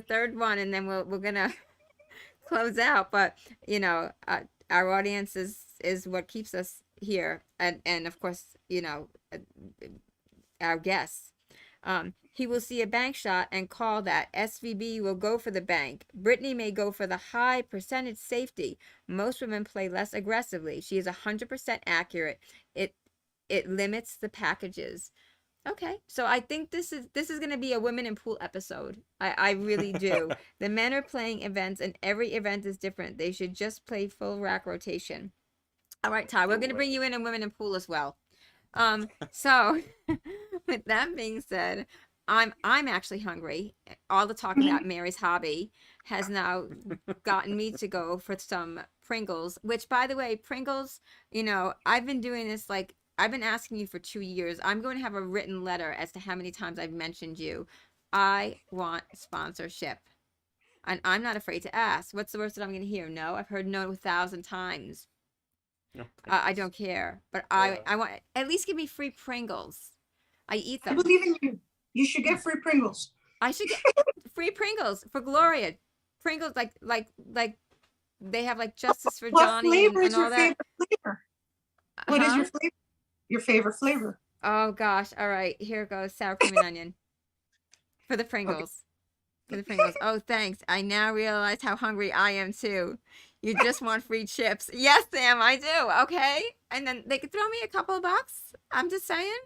[SPEAKER 1] third one, and then we're gonna close out. But our audience is what keeps us here, and of course, our guests. He will see a bank shot and call that. SVB will go for the bank. Brittany may go for the high percentage safety. Most women play less aggressively. She is 100% accurate. It limits the packages. Okay, so I think this is going to be a women in pool episode. I really do. The men are playing events, and every event is different. They should just play full rack rotation. All right, Todd, we're going to bring you in women in pool as well. So with that being said, I'm actually hungry. All the talk about Mary's hobby has now gotten me to go for some Pringles, which, by the way, Pringles, I've been doing this, I've been asking you for 2 years. I'm going to have a written letter as to how many times I've mentioned you. I want sponsorship. And I'm not afraid to ask. What's the worst that I'm going to hear? No? I've heard no 1,000 times.
[SPEAKER 4] No,
[SPEAKER 1] I don't care. But I want, at least give me free Pringles. I eat them.
[SPEAKER 2] I believe in you. You should get free Pringles.
[SPEAKER 1] I should get free Pringles for Gloria. Pringles like they have Justice for Johnny and all that.
[SPEAKER 2] Flavor? What is your flavor? Your favorite flavor?
[SPEAKER 1] Oh gosh. All right. Here goes sour cream and onion. For the Pringles. Okay. For the Pringles. Oh, thanks. I now realize how hungry I am too. You just want free chips. Yes, Sam, I do. Okay. And then they could throw me a couple of bucks. I'm just saying.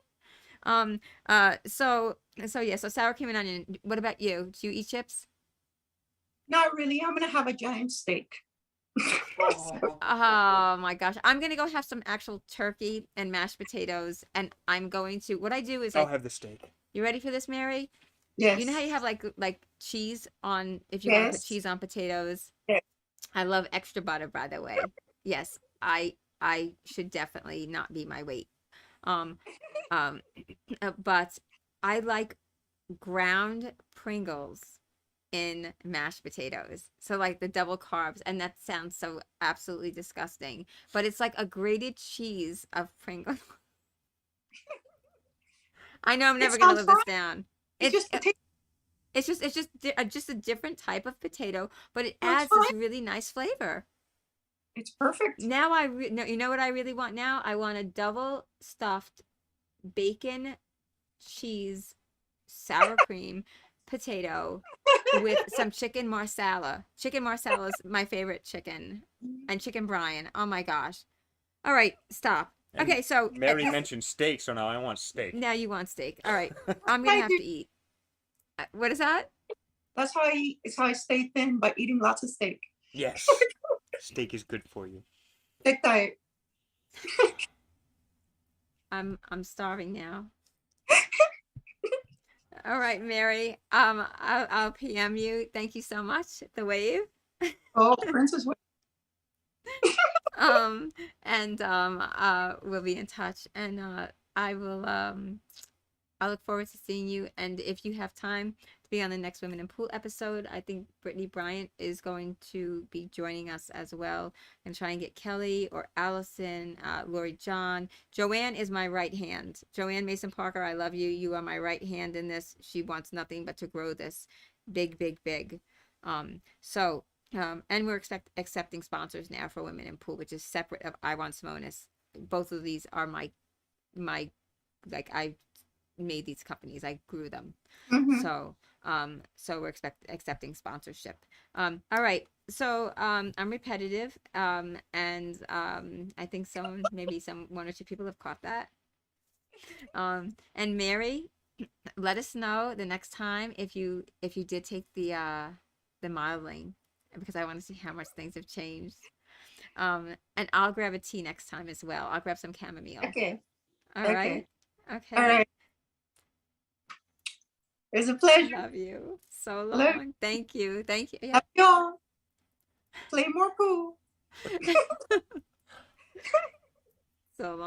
[SPEAKER 1] So sour cream and onion. What about you? Do you eat chips?
[SPEAKER 2] Not really. I'm gonna have a giant steak.
[SPEAKER 1] Oh my gosh. I'm gonna go have some actual turkey and mashed potatoes, and I'm going to what I do is
[SPEAKER 4] I'll
[SPEAKER 1] like,
[SPEAKER 4] have the steak.
[SPEAKER 1] you ready for this, Mary? You know how you
[SPEAKER 2] Yes.
[SPEAKER 1] have like cheese on if you want to put
[SPEAKER 2] Yes.
[SPEAKER 1] cheese on potatoes?
[SPEAKER 2] Yes.
[SPEAKER 1] I love extra butter, by the way. Yes, I should definitely not be my weight. Um, um, but I like ground Pringles in mashed potatoes. So like the double carbs, and that sounds so absolutely disgusting, but it's like a grated cheese of Pringles. I know I'm
[SPEAKER 2] It
[SPEAKER 1] never gonna
[SPEAKER 2] sounds
[SPEAKER 1] live
[SPEAKER 2] fine.
[SPEAKER 1] this down.
[SPEAKER 2] It's
[SPEAKER 1] It's
[SPEAKER 2] just potato.
[SPEAKER 1] just a different type of potato, but it
[SPEAKER 2] It's
[SPEAKER 1] adds
[SPEAKER 2] fine.
[SPEAKER 1] this really nice flavor.
[SPEAKER 2] It's perfect.
[SPEAKER 1] Now no, you know what I really want now? I want a double stuffed bacon, cheese, sour cream, potato with some chicken marsala. Chicken marsala is my favorite chicken, and chicken brine. Oh my gosh. All right, stop.
[SPEAKER 4] And
[SPEAKER 1] Okay, so
[SPEAKER 4] Mary mentioned steak, so now I want steak.
[SPEAKER 1] now you want steak. All right, I'm gonna
[SPEAKER 2] I
[SPEAKER 1] have
[SPEAKER 2] do.
[SPEAKER 1] to eat. What is that?
[SPEAKER 2] That's how I eat. It's how I stay thin by eating lots of steak.
[SPEAKER 4] Yes. Steak is good for you.
[SPEAKER 2] Thick diet.
[SPEAKER 1] I'm starving now. All right, Mary. I'll PM you. Thank you so much. The wave.
[SPEAKER 2] Oh, Princess.
[SPEAKER 1] Um, and we'll be in touch, and I will I look forward to seeing you. And if you have time to be on the next Women in Pool episode, I think Brittany Bryant is going to be joining us as well, and try and get Kelly or Allison, Lori John. Joanne is my right hand. Joanne Mason Parker, I love you. You are my right hand in this. She wants nothing but to grow this big, big, big. And we're accepting sponsors now for Women in Pool, which is separate of I Want Simonis. Both of these are my like I made these companies. I grew them.
[SPEAKER 2] Mm-hmm.
[SPEAKER 1] So we're accepting sponsorship. All right. So I'm repetitive. And I think maybe one or two people have caught that. And Mary, let us know the next time if you did take the modeling, because I want to see how much things have changed. And I'll grab a tea next time as well. I'll grab some chamomile.
[SPEAKER 2] Okay.
[SPEAKER 1] All
[SPEAKER 2] Okay.
[SPEAKER 1] right. Okay.
[SPEAKER 2] All right. It's a pleasure.
[SPEAKER 1] Love you so
[SPEAKER 2] Love
[SPEAKER 1] long. Thank you. Thank you. Yeah.
[SPEAKER 2] Love y'all. Play more pool.
[SPEAKER 1] So long.